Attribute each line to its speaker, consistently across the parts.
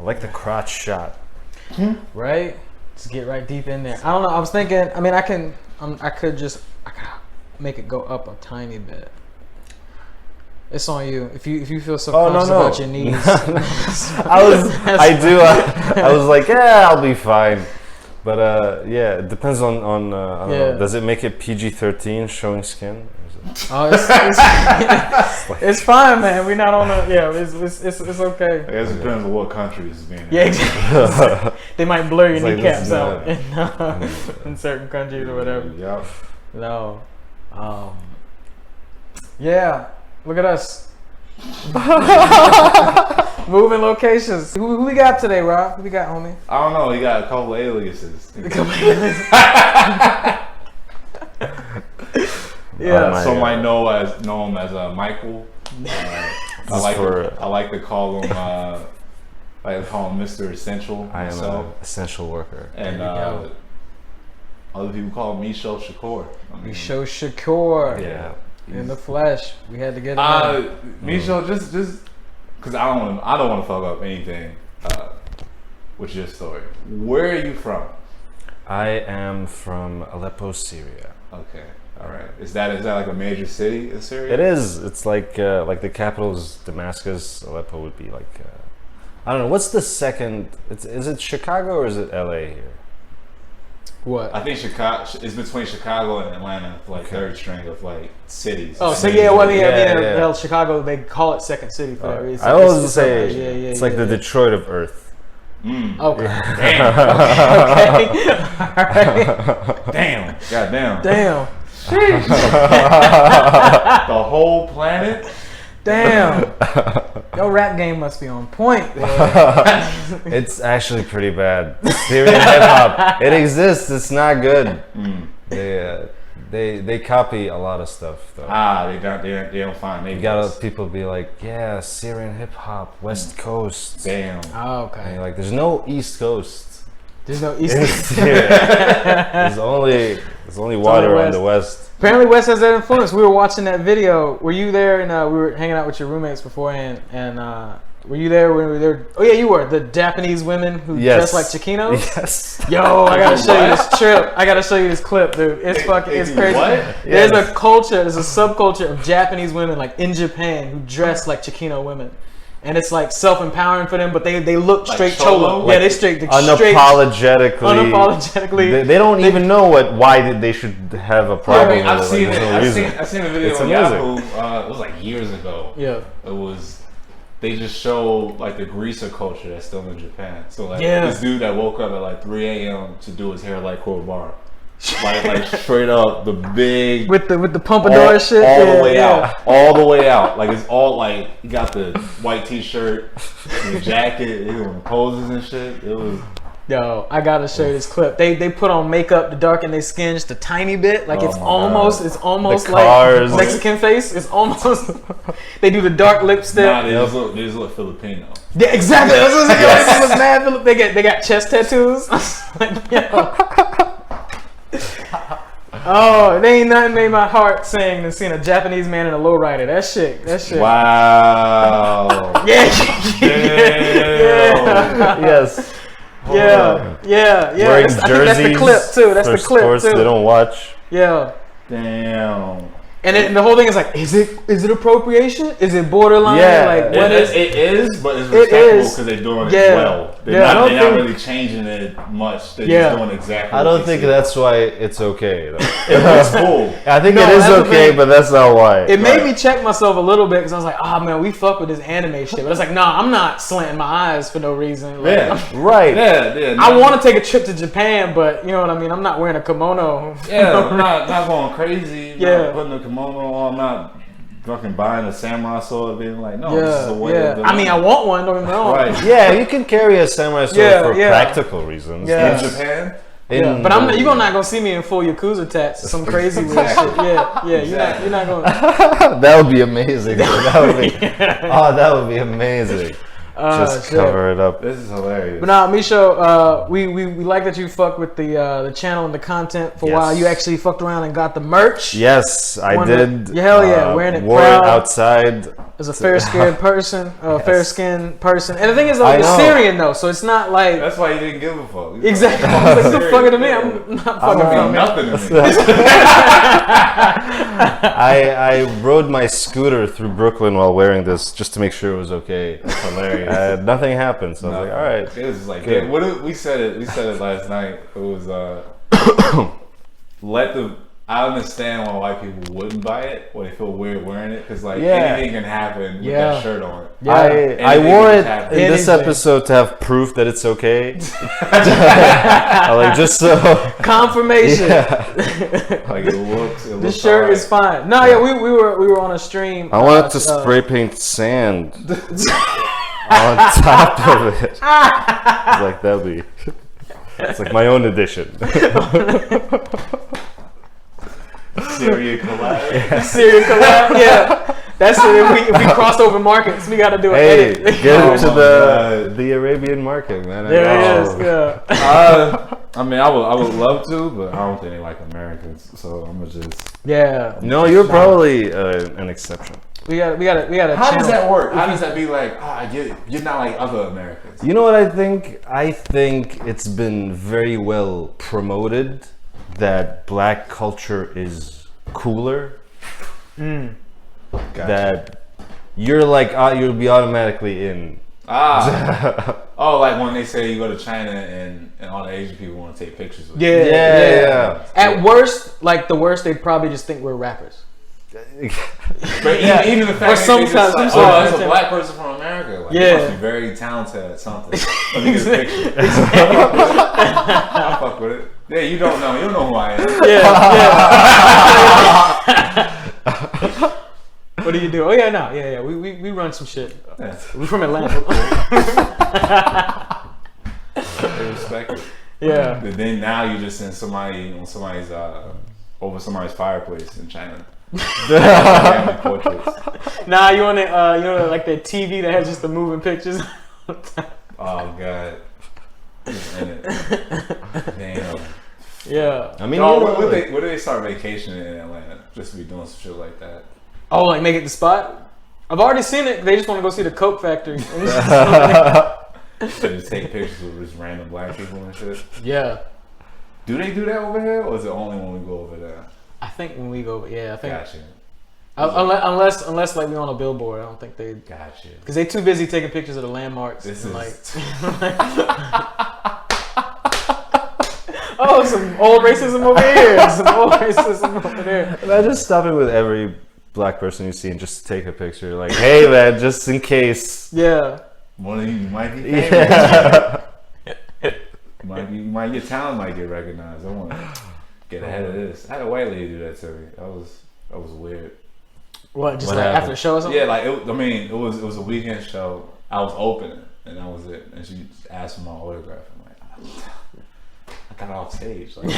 Speaker 1: I like the crotch shot.
Speaker 2: Right? Just get right deep in there. I don't know. I was thinking. I mean, I could make it go up a tiny bit. It's on you. If you feel subconscious about your knees.
Speaker 1: I was like, yeah, I'll be fine. But yeah, it depends on I don't know. Does it make it PG-13 showing skin?
Speaker 2: Oh, it's fine, man. We're not on the it's okay.
Speaker 3: I guess it depends on what country it's being in.
Speaker 2: Yeah, exactly. They might blur your
Speaker 1: like,
Speaker 2: kneecaps out in certain countries or whatever.
Speaker 3: Yep.
Speaker 2: No. Yeah. Look at us. Moving locations. Who we got today, Rob? Who we got, homie?
Speaker 3: I don't know. He got a couple aliases.
Speaker 2: Yeah.
Speaker 3: Some might know him as Michael. I like to call him Mr. Essential.
Speaker 1: I am an essential worker.
Speaker 3: And other people call him Misho Shakur.
Speaker 2: Misho Shakur.
Speaker 1: Yeah.
Speaker 2: In the flesh, we had to get him.
Speaker 3: Misho, just because I don't want to fuck up anything with your story. Where are you from?
Speaker 1: I am from Aleppo, Syria.
Speaker 3: Okay, all right. Is that like a major city in Syria?
Speaker 1: It is. It's like the capital is Damascus. Aleppo would be like I don't know. What's the second? Is it Chicago or is it LA here?
Speaker 2: What?
Speaker 3: I think Chicago is between Chicago and Atlanta, like third string of like cities.
Speaker 2: Oh, so Chicago, they call it second city for that reason.
Speaker 1: I always say it's like the Detroit of Earth.
Speaker 2: Okay.
Speaker 3: Damn.
Speaker 2: Okay. All right.
Speaker 3: Damn. Goddamn.
Speaker 2: Damn.
Speaker 3: The whole planet.
Speaker 2: Damn. Your rap game must be on point.
Speaker 1: It's actually pretty bad. Syrian hip hop. It exists. It's not good. They copy a lot of stuff though.
Speaker 3: They don't find.
Speaker 1: You gotta people be like, yeah, Syrian hip hop, West Coast.
Speaker 3: Damn.
Speaker 2: Oh, okay.
Speaker 1: And you're like, there's no East Coast.
Speaker 2: There's no East Coast.
Speaker 1: There's only water on the West.
Speaker 2: Apparently, West has that influence. We were watching that video. Were you there? And we were hanging out with your roommates beforehand. And were you there when we were there? Oh yeah, you were. The Japanese women who dress like Chiquinos.
Speaker 1: Yes.
Speaker 2: Yo, I gotta show you this trip. I gotta show you this clip, dude. It's crazy.
Speaker 3: What?
Speaker 2: There's a culture. There's a subculture of Japanese women, like in Japan, who dress like Chiquino women. And it's like self-empowering for them, but they look
Speaker 3: like
Speaker 2: straight cholo.
Speaker 3: Like
Speaker 2: they straight
Speaker 1: unapologetically. They don't even know why they should have a problem.
Speaker 3: Yeah, I've seen
Speaker 1: it.
Speaker 3: I've seen a video on Yahoo. It was like years ago.
Speaker 2: Yeah.
Speaker 3: It was. They just show like the greaser culture that's still in Japan. So like this dude that woke up at like 3 a.m. to do his hair like Crowbar. like straight up the big
Speaker 2: with the pompadour shit
Speaker 3: all the way out, like it's all like he got the white t-shirt and the jacket, he doing poses and shit. It was
Speaker 2: Yo, I gotta show you this clip. They put on makeup to darken their skin just a tiny bit, like it's almost like Mexican face. It's almost they do the dark lipstick.
Speaker 3: Nah, they just look Filipino.
Speaker 2: Yeah, exactly. That's what I was mad. They got chest tattoos. Like, yo. Oh, it ain't nothing made my heart sing than seeing a Japanese man in a lowrider. That shit.
Speaker 3: Wow.
Speaker 2: Yeah.
Speaker 1: Yes.
Speaker 2: Yeah.
Speaker 1: Wearing jerseys.
Speaker 2: I think that's the clip too. That's the clip
Speaker 1: sports
Speaker 2: too.
Speaker 1: They don't watch.
Speaker 2: Yeah.
Speaker 3: Damn.
Speaker 2: And the whole thing is like, is it appropriation? Is it borderline?
Speaker 1: Yeah.
Speaker 2: Like, what is?
Speaker 3: It is, but it's respectful because they're doing it well. They're not really changing it much. They're just doing exactly.
Speaker 1: I don't think that's why it's okay. Though.
Speaker 3: It's cool.
Speaker 1: I think it is okay, but that's not why.
Speaker 2: It made me check myself a little bit because I was like, oh man, we fuck with this anime shit. But it's like, nah, I'm not slanting my eyes for no reason. Like,
Speaker 1: right.
Speaker 3: Yeah.
Speaker 2: I want to take a trip to Japan, but you know what I mean. I'm not wearing a kimono.
Speaker 3: Yeah, I'm not going crazy.
Speaker 2: Yeah.
Speaker 3: Not putting a kimono on. I'm not fucking buying a samurai sword. Being like, no, this is the way.
Speaker 2: I mean, I want one. Don't get me wrong.
Speaker 3: Right.
Speaker 1: Yeah, you can carry a samurai sword for practical reasons.
Speaker 2: Yeah.
Speaker 3: In Japan.
Speaker 2: But you're not gonna see me in full Yakuza tats, some crazy weird shit. Yeah. You're not gonna.
Speaker 1: That would be amazing. That would be amazing. Just cover it up.
Speaker 3: This is hilarious.
Speaker 2: But nah, Misho, we like that you fucked with the channel and the content for a while. You actually fucked around and got the merch.
Speaker 1: Yes, I did.
Speaker 2: Hell yeah, wearing it
Speaker 1: wore
Speaker 2: proud.
Speaker 1: it outside.
Speaker 2: That's There's a fair-skinned person, fair-skinned person, and the thing is, though, it's Syrian though, so it's not like.
Speaker 3: That's why you didn't give a fuck.
Speaker 2: Exactly. I was like, "You're fucking to me. I'm not fucking to me."
Speaker 3: Nothing to me.
Speaker 1: I rode my scooter through Brooklyn while wearing this just to make sure it was okay.
Speaker 3: That's hilarious.
Speaker 1: Nothing happened, so I was like, all right.
Speaker 3: It was like, we said it last night. It was I understand why white people wouldn't buy it or they feel weird wearing it because anything can happen with that shirt on.
Speaker 1: Yeah. I wore it in this episode to have proof that it's okay. Just so
Speaker 2: confirmation.
Speaker 3: Yeah. It looks.
Speaker 2: This shirt is fine. No, yeah, we were on a stream.
Speaker 1: I wanted to spray paint sand on top of it. It's like that'll be. It's like my own edition.
Speaker 3: Syria collab.
Speaker 2: Syria collab, yeah. That's it. If we cross over markets, we got to do an edit.
Speaker 1: Get into the Arabian market, man.
Speaker 2: There it is. Yeah.
Speaker 3: I mean, I would love to, but I don't think they like Americans, so I'm gonna just.
Speaker 2: Yeah.
Speaker 1: No, you're probably an exception.
Speaker 2: We got.
Speaker 3: How does that work? How does that be like? You're not like other Americans.
Speaker 1: You know what I think? I think it's been very well promoted that black culture is cooler.
Speaker 3: Gotcha.
Speaker 1: That you're like you'll be automatically in.
Speaker 3: Like when they say you go to China and all the Asian people want to take pictures with you.
Speaker 2: Yeah. At worst, the worst, they'd probably just think we're rappers.
Speaker 3: But even the fact that
Speaker 2: sometimes
Speaker 3: it's a black person from America. You must be very talented at something. Let me get a picture. I'll fuck with it. Yeah, you don't know. You don't know who I am.
Speaker 2: What do you do? Oh yeah, no, yeah. We run some shit.
Speaker 3: Yeah.
Speaker 2: We're from Atlanta.
Speaker 3: They respect it.
Speaker 2: Yeah.
Speaker 3: But then now you just send somebody on somebody's over somebody's fireplace in China. Family portraits.
Speaker 2: Nah, you want like that TV that has just the moving pictures.
Speaker 3: Oh god. Damn.
Speaker 2: Yeah.
Speaker 1: I mean,
Speaker 3: where do they start vacationing in Atlanta? Just to be doing some shit like that.
Speaker 2: Oh, like make it the spot? I've already seen it. They just want to go see the Coke factory.
Speaker 3: So just take pictures with just random black people and shit.
Speaker 2: Yeah.
Speaker 3: Do they do that over here, or is it only when we go over there?
Speaker 2: I think when we go, I think.
Speaker 3: Gotcha.
Speaker 2: Unless like we on a billboard, I don't think they.
Speaker 3: Gotcha.
Speaker 2: Because they too busy taking pictures of the landmarks.
Speaker 3: This
Speaker 2: and
Speaker 3: is.
Speaker 2: Oh, some old racism over here. Some old racism over there.
Speaker 1: Imagine stopping with every black person you see and just take a picture. Like, hey man, just in case.
Speaker 2: Yeah.
Speaker 3: One of you might be famous. Your talent might get recognized. I want to get ahead of this. I had a white lady do that to me. That was weird.
Speaker 2: What? Just after the show or something?
Speaker 3: Yeah, it was a weekend show. I was opening and that was it. And she asked for my autograph. I'm like, I got off stage. Like,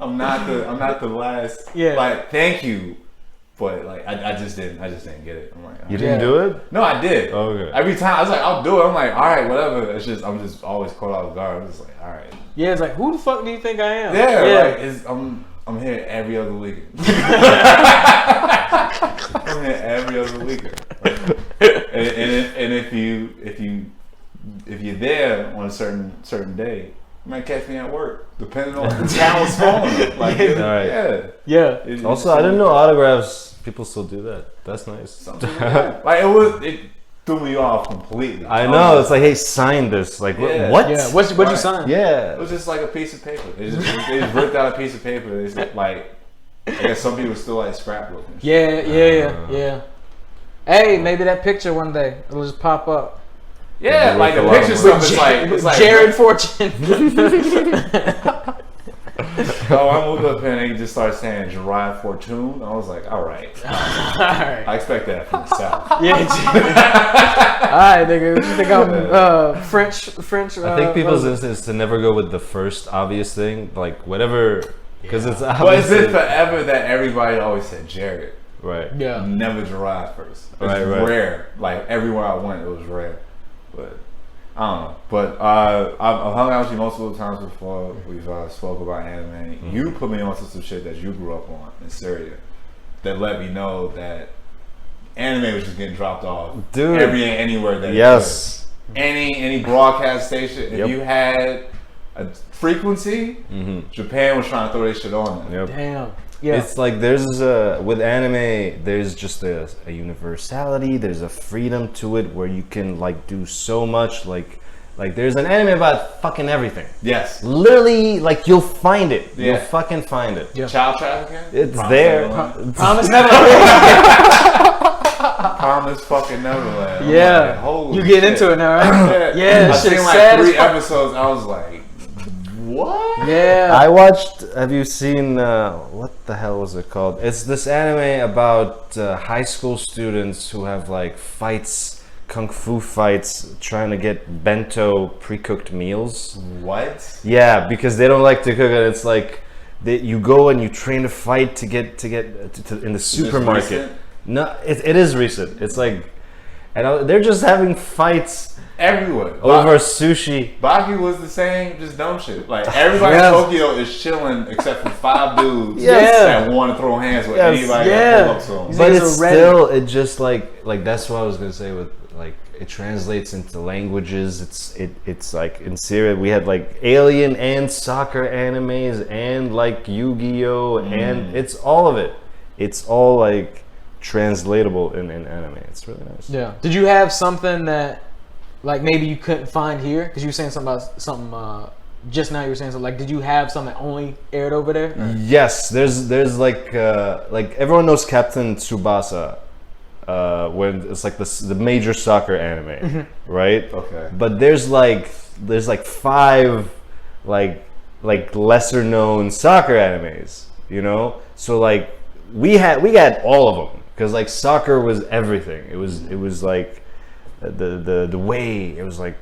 Speaker 3: I'm not the last.
Speaker 2: Yeah.
Speaker 3: Like, thank you. But like I just didn't get it. I'm like,
Speaker 1: you didn't do it?
Speaker 3: No, I did.
Speaker 1: Oh, okay.
Speaker 3: Every time I was like, I'll do it. I'm like, all right, whatever. It's just I'm just always caught off guard. I'm just like, all right.
Speaker 2: Yeah, it's like, who the fuck do you think I am?
Speaker 3: Yeah. Like I'm here every other weekend. I'm here every other weekend. And if you're there on a certain day, you might catch me at work, depending on the town's phone. Like,
Speaker 2: yeah.
Speaker 1: Also, I didn't know autographs. People still do that. That's nice.
Speaker 3: Like it threw me off completely.
Speaker 1: I know. It's like, hey, sign this. Like, what?
Speaker 2: Yeah. What'd you sign?
Speaker 1: Yeah.
Speaker 3: It was just like a piece of paper. They just ripped out a piece of paper. They just, like, I guess some people still like scrapbooking.
Speaker 2: Yeah. Hey, maybe that picture one day it'll just pop up.
Speaker 3: Yeah, like the picture stuff is like
Speaker 2: Jared Fortune.
Speaker 3: Oh, I moved up here and they just started saying Gerard Fortune. I was like, all right. I expect that from the South.
Speaker 2: Yeah. All right, nigga. You think I'm French?
Speaker 1: I think people's instinct is to never go with the first obvious thing, like whatever, because it's obvious.
Speaker 3: But is it forever that everybody always said Jared?
Speaker 1: Right.
Speaker 2: Yeah.
Speaker 3: Never Gerard first. It's
Speaker 1: right.
Speaker 3: rare. Like everywhere I went, it was rare. But I don't know. But I've hung out with you multiple times before. We've spoke about anime. Mm-hmm. You put me onto some shit that you grew up on in Syria that let me know that anime was just getting dropped off.
Speaker 1: Dude.
Speaker 3: Anywhere that
Speaker 1: yes.
Speaker 3: Any broadcast station, if you had a frequency, Japan was trying to throw their shit on there.
Speaker 2: Damn. Yeah.
Speaker 1: It's like there's with anime, there's just a universality. There's a freedom to it where you can like do so much. Like there's an anime about fucking everything.
Speaker 3: Yes.
Speaker 1: Literally, like you'll find it.
Speaker 3: Yeah.
Speaker 1: You'll fucking find it.
Speaker 2: Yeah.
Speaker 3: Child trafficking.
Speaker 1: It's there.
Speaker 2: Promise Neverland.
Speaker 3: Promise fucking Neverland.
Speaker 2: Yeah.
Speaker 3: Like,
Speaker 2: you get into it now, right?
Speaker 3: Yeah. I
Speaker 2: shit
Speaker 3: seen
Speaker 2: is
Speaker 3: like
Speaker 2: sad
Speaker 3: 3
Speaker 2: as fuck.
Speaker 3: episodes. I was like, what?
Speaker 2: Yeah.
Speaker 1: I watched. Have you seen what the hell was it called? It's this anime about high school students who have like fights, kung fu fights, trying to get bento pre-cooked meals.
Speaker 3: What?
Speaker 1: Yeah, because they don't like to cook it. It's like you go and you train to fight to get in the supermarket. No, it is recent. It's like, and they're just having fights
Speaker 3: everywhere
Speaker 1: over sushi.
Speaker 3: Baki was the same, just dumb shit. Like everybody in Tokyo is chilling except for 5 dudes that want to throw hands with anybody that pull up to them.
Speaker 1: But it's still, it just like that's what I was gonna say with like it translates into languages. It's like in Syria we had like alien and soccer animes and like Yu-Gi-Oh and it's all of it. It's all like translatable in anime. It's really nice.
Speaker 2: Yeah. Did you have something that like maybe you couldn't find here? Because you were saying something about something just now. You were saying something like, did you have something that only aired over there?
Speaker 1: Yes. There's like everyone knows Captain Tsubasa. When it's like the major soccer anime, right? Okay. But there's like 5 like lesser known soccer animes, you know. So like we got all of them because like soccer was everything. It was like the way it was like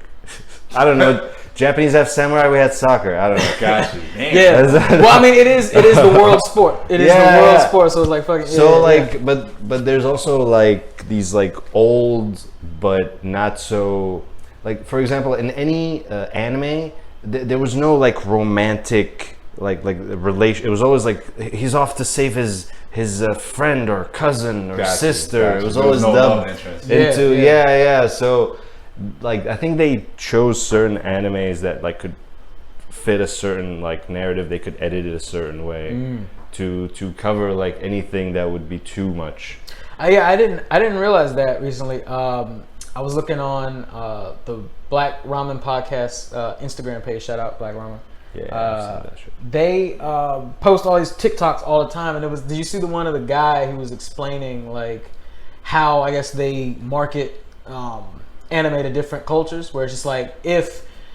Speaker 1: I don't know. Japanese have samurai. We had soccer. I don't know.
Speaker 3: Got you.
Speaker 2: Yeah. Well, I mean, it is the world sport. It is the world sport. So it's like fucking.
Speaker 1: So but there's also like these like old but not so like, for example, in any anime, there was no like romantic like relation. It was always like he's off to save his friend or cousin or sister. It was always dubbed into So like I think they chose certain animes that like could fit a certain like narrative. They could edit it a certain way to cover like anything that would be too much.
Speaker 2: I didn't realize that recently. I was looking on the Black Ramen Podcast Instagram page. Shout out Black Ramen.
Speaker 1: Yeah, I've seen that shit.
Speaker 2: They post all these TikToks all the time, and did you see the one of the guy who was explaining like how I guess they market anime to different cultures, where it's just like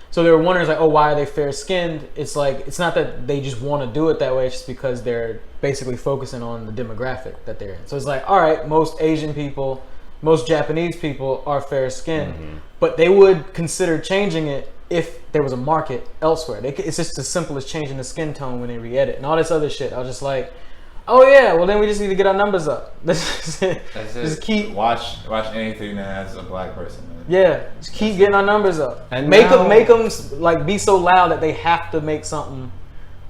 Speaker 2: so they were wondering like, oh, why are they fair skinned? It's like it's not that they just want to do it that way, it's just because they're basically focusing on the demographic that they're in. So it's like, all right, most Asian people, most Japanese people are fair skinned, but they would consider changing it if there was a market elsewhere. It's just as simple as changing the skin tone when they re-edit and all this other shit. I was just like, oh yeah, well then we just need to get our numbers up. That's it. Just keep
Speaker 3: watch anything that has a black person in it.
Speaker 2: Yeah, just keep getting our numbers up and make them like be so loud that they have to make something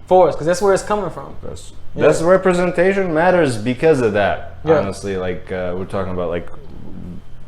Speaker 2: for us, because that's where it's coming from.
Speaker 1: That's representation matters because of that. Honestly, like we're talking about like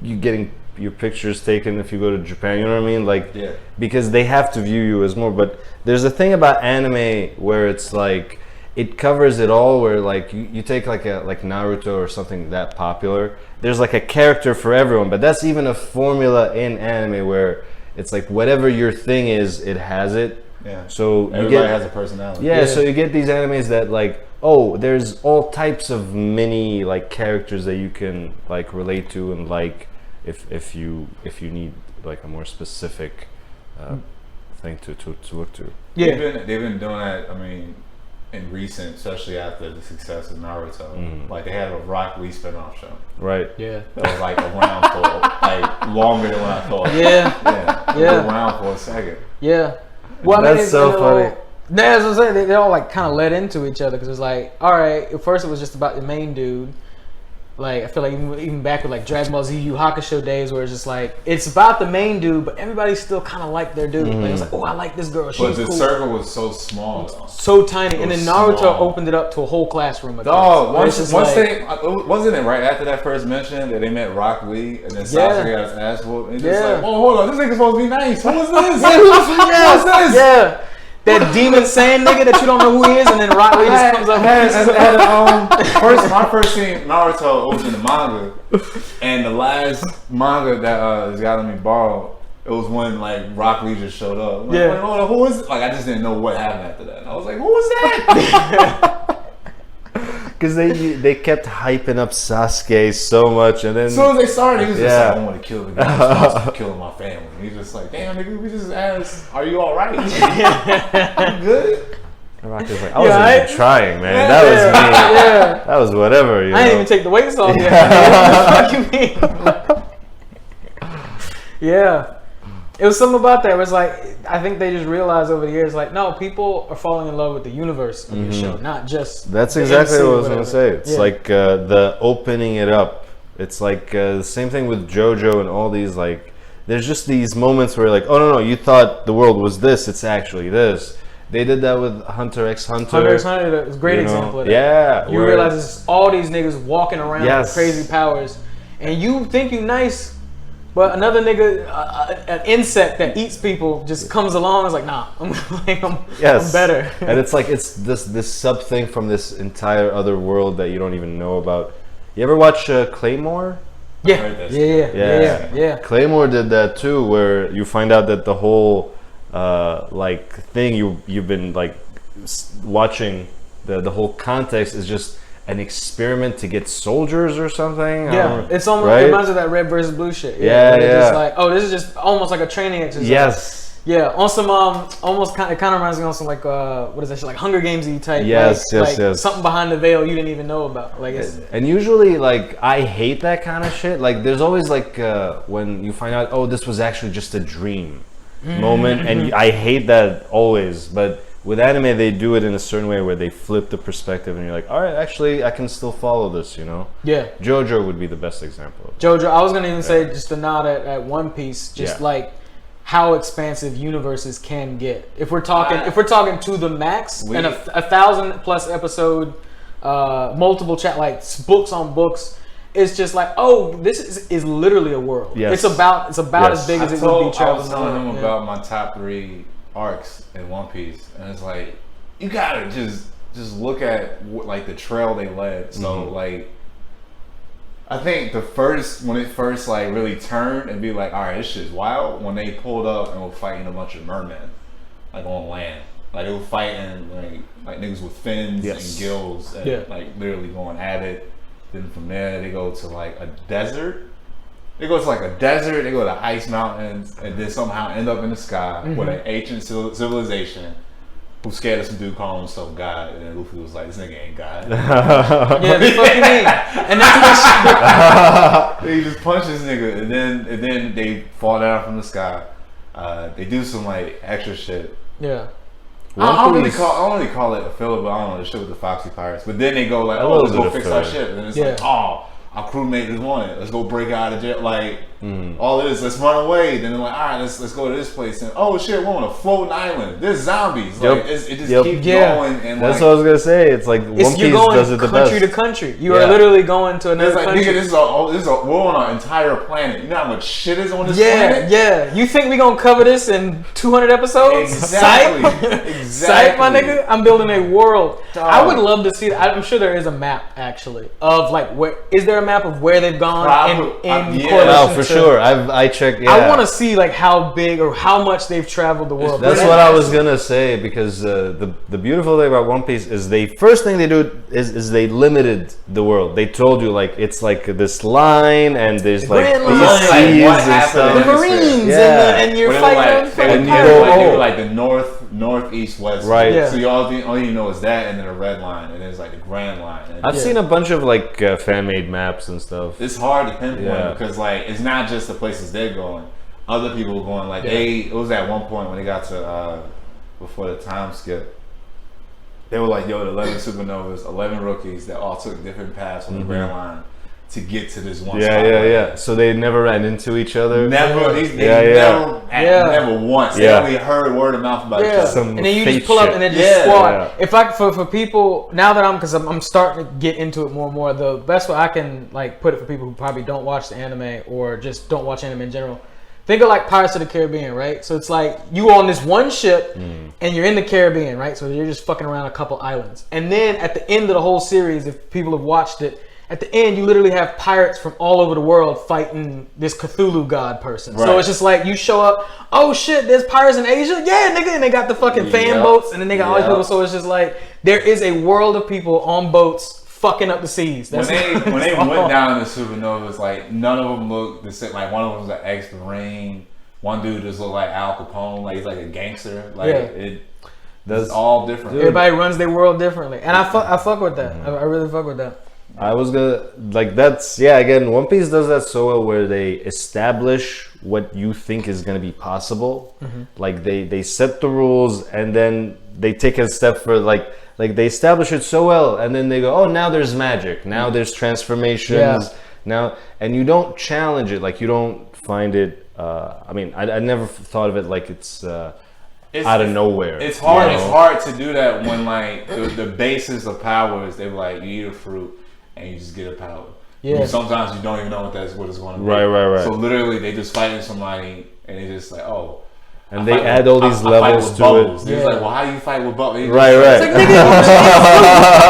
Speaker 1: you getting your pictures taken if you go to Japan, you know what I mean? Like, because they have to view you as more. But there's a thing about anime where it's like it covers it all. Where like you take like Naruto or something that popular. There's like a character for everyone, but that's even a formula in anime where it's like whatever your thing is, it has it.
Speaker 3: Yeah.
Speaker 1: So
Speaker 3: everybody has a personality.
Speaker 1: Yeah. So you get these animes that like, oh, there's all types of mini like characters that you can like relate to and like. If you need like a more specific thing to look to.
Speaker 3: Yeah, they've been doing that. I mean, in recent, especially after the success of Naruto, like they had a Rock Lee spinoff show.
Speaker 1: Right.
Speaker 2: Yeah.
Speaker 3: That was like around for like longer than what I thought.
Speaker 2: Yeah.
Speaker 3: Around for a second.
Speaker 2: Yeah. Well,
Speaker 1: that's so funny.
Speaker 2: As I was saying, they all like kind of led into each other, because it was like, all right, at first it was just about the main dude. Like I feel like even back with like Dragon Ball Z Yu Hakusho days, where it's just like it's about the main dude, but everybody still kind of like their dude. Like it's like, oh, I like this girl. She's
Speaker 3: but the
Speaker 2: cool.
Speaker 3: circle was so small, though.
Speaker 2: So tiny, and then Naruto
Speaker 3: small.
Speaker 2: opened it up to a whole classroom.
Speaker 3: Dog, once
Speaker 2: like,
Speaker 3: they wasn't it right after that first mention that they met Rock Lee and then Sasuke got his ass whooped and just like, oh hold on, this nigga's supposed to be nice. Who is this? Who's this?
Speaker 2: Yeah. That demon sand nigga that you don't know who he is, and then Rock Lee just comes up.
Speaker 3: My first scene Naruto was in the manga, and the last manga that has gotten me borrowed, it was when like Rock Lee just showed up. I'm like, hold on, who is it? Like I just didn't know what happened after that. And I was like, who was that?
Speaker 1: Because they kept hyping up Sasuke so much, and then
Speaker 3: as soon as they started, he was just like, I want to kill the guy responsible for killing my family. And he's just like, damn nigga, we just asked, are you all right? You good?
Speaker 1: Rock was like, I wasn't even trying, man. That was me.
Speaker 2: Yeah.
Speaker 1: That was whatever. You
Speaker 2: I didn't even take the weights off yet. What the fuck you mean? Yeah. It was something about that. It was like, I think they just realized over the years, like, no, people are falling in love with the universe of your show, not just.
Speaker 1: That's exactly what I was going to say. It's like the opening it up. It's like the same thing with JoJo and all these, like, there's just these moments where, like, oh, no, you thought the world was this. It's actually this. They did that with Hunter x Hunter.
Speaker 2: Hunter x Hunter is a great example of that.
Speaker 1: Yeah.
Speaker 2: You realize it's all these niggas walking around with crazy powers, and you think you nice. But another nigga, an insect that eats people, just comes along and is like, nah, I'm better.
Speaker 1: And it's like, it's this sub thing from this entire other world that you don't even know about. You ever watch Claymore?
Speaker 2: Yeah.
Speaker 1: Claymore did that too, where you find out that the whole like thing you've been like watching, the whole context is just an experiment to get soldiers or something.
Speaker 2: Yeah, it's almost it reminds of that red versus blue shit.
Speaker 1: Yeah.
Speaker 2: Just like, oh, this is just almost like a training exercise.
Speaker 1: Yes.
Speaker 2: Yeah, on some almost kind of reminds me on some like what is that shit, like Hunger Games-y type.
Speaker 1: Yes.
Speaker 2: Something behind the veil you didn't even know about. Like
Speaker 1: and usually like I hate that kind of shit. Like there's always like when you find out, oh, this was actually just a dream moment, and I hate that always, but. With anime, they do it in a certain way where they flip the perspective, and you're like, all right, actually, I can still follow this, you know?
Speaker 2: Yeah.
Speaker 1: JoJo would be the best example.
Speaker 2: JoJo, I was going to even say just a nod at One Piece, just like how expansive universes can get. If we're talking to the max, and a 1,000+ episode, multiple like books on books, it's just like, oh, this is literally a world.
Speaker 1: Yes.
Speaker 2: It's about as big as it would be traveling.
Speaker 3: I was telling him about my top 3 arcs in One Piece, and it's like you gotta just look at like the trail they led. So like I think when it first like really turned and be like, all right, this shit's wild, when they pulled up and were fighting a bunch of mermen like on land, like they were fighting like niggas with fins and gills and like literally going at it. Then from there they go to like a desert. They go to like a desert, they go to ice mountains, and then somehow end up in the sky with an ancient civilization who's scared of some dude calling himself God. And then Luffy was like, this nigga ain't God.
Speaker 2: Yeah, the fuck you mean? And that's
Speaker 3: what he just punched this nigga, and then they fall down from the sky. They do some like extra shit.
Speaker 2: Yeah.
Speaker 3: I don't really call it a filler, but I don't know, the shit with the Foxy Pirates. But then they go like, oh, let's go fix our ship. And it's like, oh, our crewmate is wanted. Let's go break out of jail. Like all this, let's run away. Then they're like, all right, let's go to this place. And oh shit, we're on a floating island. There's zombies. Like it just keeps going. And
Speaker 1: that's what I was gonna say. It's like One Piece does it the best.
Speaker 2: Country to country. You are literally going to another country.
Speaker 3: Nigga, this is we're on our entire planet. You know how much shit is on this planet?
Speaker 2: Yeah. You think we gonna cover this in 200 episodes?
Speaker 3: Exactly.
Speaker 2: Psych, my nigga. I'm building a world. Dog. I would love to see. I'm sure there is a map actually of like where is there a map of where they've gone in correlation
Speaker 1: for sure. I checked. Yeah.
Speaker 2: I want to see like how big or how much they've traveled the world.
Speaker 1: That's what I was gonna say, because the beautiful thing about One Piece is first thing they do is they limited the world. They told you like it's like this line and there's like these seas and stuff.
Speaker 2: The Marines and you're fighting.
Speaker 3: They were like the north, east, west.
Speaker 1: Right.
Speaker 3: Yeah. So all you know is that, and then a red line, and there's like the Grand Line. And
Speaker 1: I've seen a bunch of like fan-made maps and stuff.
Speaker 3: It's hard to pinpoint because like it's not just the places they're going. Other people were going. Like it was at one point when they got to before the time skip. They were like, yo, the 11 supernovas, 11 rookies that all took different paths on the Grand Line. to get to this one
Speaker 1: Yeah,
Speaker 3: spot.
Speaker 1: yeah. So they never ran into each other.
Speaker 3: Never never once. They only heard word of mouth about each other.
Speaker 2: And then you just pull up and then just squad. If I for people now that because I'm starting to get into it more and more. The best way I can like put it for people who probably don't watch the anime or just don't watch anime in general. Think of like Pirates of the Caribbean, right? So it's like you on this one ship and you're in the Caribbean, right? So you're just fucking around a couple islands. And then at the end of the whole series, if people have watched it, at the end you literally have pirates from all over the world fighting this Cthulhu god person. Right. So it's just like you show up, oh shit, there's pirates in Asia? Yeah, nigga. And they got the fucking fan boats and then they got all these people. So it's just like there is a world of people on boats fucking up the seas. That's
Speaker 3: when they went down in the supernovas, like none of them looked the same. Like one of them was an ex-Marine. One dude just looked like Al Capone. Like he's like a gangster. Like that's all different.
Speaker 2: Everybody runs their world differently, and I fuck with that. I really fuck with that.
Speaker 1: I was gonna like that's again, One Piece does that so well where they establish what you think is gonna be possible. Like they set the rules and then they take a step for like they establish it so well and then they go, oh, now there's magic, now there's transformations, now, and you don't challenge it, like you don't find it I mean I never thought of it like it's out of nowhere.
Speaker 3: It's hard. It's hard to do that when like the basis of power is they're like you eat a fruit and you just get a power. Yeah. Sometimes you don't even know what it's going to be.
Speaker 1: Right.
Speaker 3: So literally they just fighting somebody and they just like, oh.
Speaker 1: And they add all these levels to it.
Speaker 3: It's like, well, how do you fight with bubbles?
Speaker 1: Right.
Speaker 2: It's like, nigga,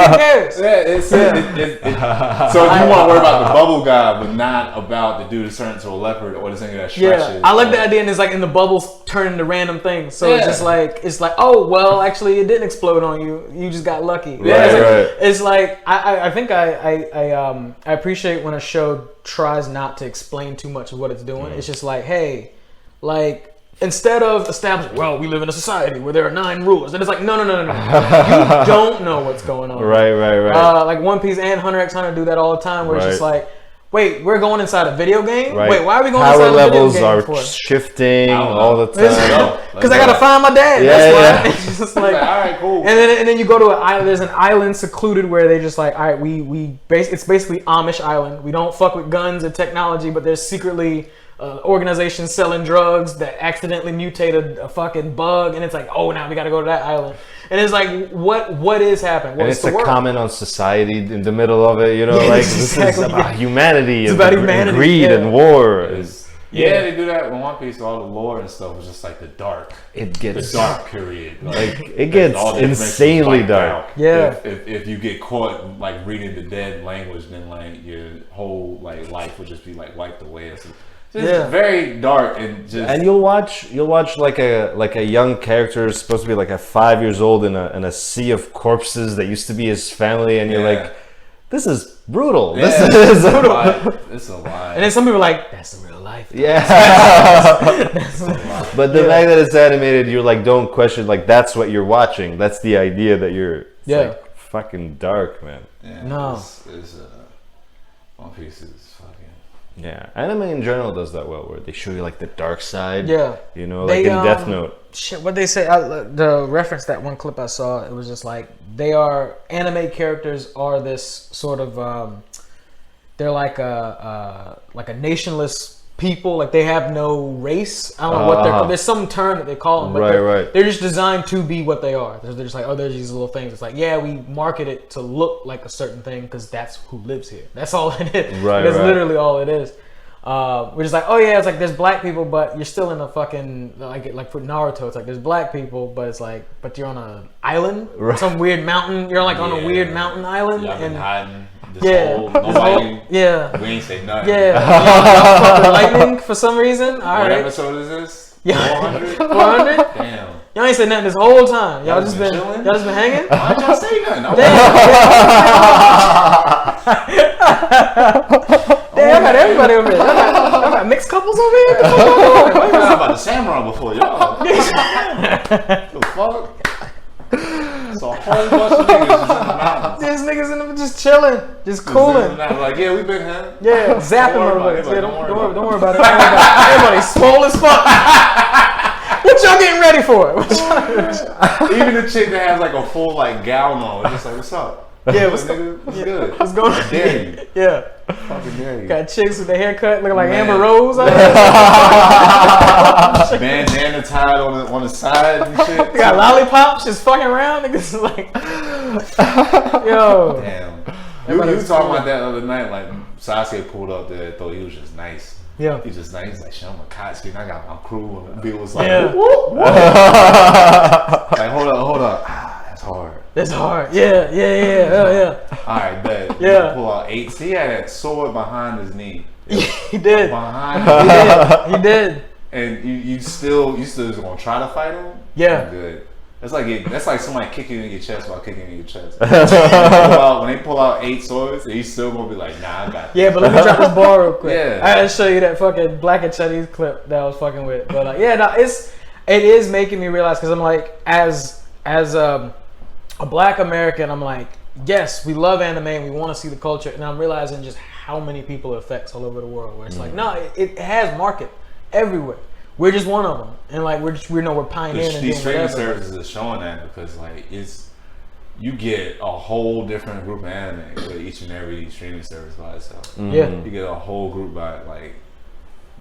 Speaker 2: who cares?
Speaker 3: So if you want to worry about the bubble guy, but not about the dude that's turned into a leopard or the thing that stretches.
Speaker 2: I like the idea, and it's like in the bubbles turn into random things. So it's like, oh, well, actually, it didn't explode on you. You just got lucky. It's like I think I appreciate when a show tries not to explain too much of what it's doing. It's just like, hey, like. Instead of establishing, well, we live in a society where there are 9 rulers, and it's like, no. You don't know what's going on.
Speaker 1: Right.
Speaker 2: Like One Piece and Hunter x Hunter do that all the time, where it's just like, wait, we're going inside a video game?
Speaker 1: Right.
Speaker 2: Wait, why are we going
Speaker 1: Power
Speaker 2: inside a video game?
Speaker 1: Power levels are shifting all the time.
Speaker 2: Because I gotta find my dad. That's why. It's just like,
Speaker 3: all right, cool.
Speaker 2: And then you go to an island. There's an island secluded where they just like, all right, it's basically Amish island. We don't fuck with guns and technology, but there's secretly organizations selling drugs that accidentally mutated a fucking bug, and it's like, oh, now we got to go to that island, and it's like, what is happening? Well,
Speaker 1: and it's a comment on society in the middle of it, like this is about humanity,
Speaker 2: it's about humanity,
Speaker 1: greed and war.
Speaker 3: They do that in One Piece. All the lore and stuff was just like the dark period. Like
Speaker 1: it gets insanely dark.
Speaker 3: If you get caught like reading the dead language, then like your whole like life would just be like wiped away. It's very dark and
Speaker 1: you'll watch like a young character supposed to be like 5 years old in a sea of corpses that used to be his family, and you're like, this is brutal. This is brutal.
Speaker 3: It's a lie.
Speaker 2: And then some people are like, that's the real life.
Speaker 1: Yeah. But the fact that it's animated, you're like, don't question, like that's what you're watching. That's the idea that you're like, fucking dark, man.
Speaker 3: One Piece is
Speaker 1: anime in general does that well, where they show you like the dark side.
Speaker 2: Like
Speaker 1: in Death Note.
Speaker 2: Shit, what they say? The reference, that one clip I saw, it was just like anime characters are this sort of they're like a nationless people. Like they have no race. I don't know what they're. There's some term that they call them, but they're just designed to be what they are. They're just like, oh, there's these little things. It's like, we market it to look like a certain thing because that's who lives here. That's all it is. That's literally all it is. We're just like, oh yeah, it's like there's black people, but you're still in a fucking like for Naruto, it's like there's black people, but it's like, but you're on an island, some weird mountain. You're like on a weird mountain island,
Speaker 3: and hiding.
Speaker 2: We
Speaker 3: ain't say nothing.
Speaker 2: Y'all fucking lightning for some reason.
Speaker 3: What episode is this? 400?
Speaker 2: 400?
Speaker 3: Damn.
Speaker 2: Y'all ain't said nothing this whole time. Y'all just been hanging?
Speaker 3: Why'd y'all say nothing?
Speaker 2: Damn, I got everybody over here. Y'all got mixed couples over here?
Speaker 3: I heard about the samurai before, y'all. The fuck? It's a whole bunch of niggas just in the mountains.
Speaker 2: There's niggas in them just chilling, just cooling.
Speaker 3: Like, we've been here.
Speaker 2: Zapping motherfuckers. Don't worry about it. Everybody's swole as fuck. What y'all getting ready for?
Speaker 3: Even the chick that has like a full like gown on, it's just like, what's up?
Speaker 2: Yeah, what's
Speaker 3: nigga? What's good?
Speaker 2: What's going on?
Speaker 3: Dare you?
Speaker 2: Yeah.
Speaker 3: Fucking dare you?
Speaker 2: Got chicks with their haircut looking like
Speaker 3: Man.
Speaker 2: Amber Rose.
Speaker 3: Bandana tied on the side and shit.
Speaker 2: They got lollipops just fucking around. Niggas is like, yo.
Speaker 3: Damn. You were talking about that the other night. Like Sasuke pulled up there, thought he was just nice.
Speaker 2: Yeah.
Speaker 3: He's just nice. He's like, shit, I'm a Kotsky, and I got my crew. And Bill was like,
Speaker 2: Yeah.
Speaker 3: whoop, whoop. Like, hold up. That's hard.
Speaker 2: That's hard. Yeah. Yeah.
Speaker 3: All right, bet.
Speaker 2: Yeah.
Speaker 3: Pull out 8. He had that sword behind his knee.
Speaker 2: He did.
Speaker 3: Behind his knee.
Speaker 2: He did.
Speaker 3: And you still just gonna try to fight him?
Speaker 2: Yeah.
Speaker 3: Good. That's like somebody kicking you in your chest while kicking you in your chest. When they pull out 8 swords, he's still gonna be like, nah, I got this.
Speaker 2: Yeah, but let me drop this ball real quick.
Speaker 3: Yeah.
Speaker 2: I gotta show you that fucking Black and Chinese clip that I was fucking with. But yeah, no, it is making me realize, because I'm like, as a Black American, I'm like, yes, we love anime and we want to see the culture, and I'm realizing just how many people it affects all over the world. Where it's like, no, it has market everywhere. We're just one of them, and like we're pioneering. And
Speaker 3: These streaming
Speaker 2: whatever.
Speaker 3: services are showing that, because like you get a whole different group of anime with each and every streaming service by itself.
Speaker 2: Yeah,
Speaker 3: You get a whole group by like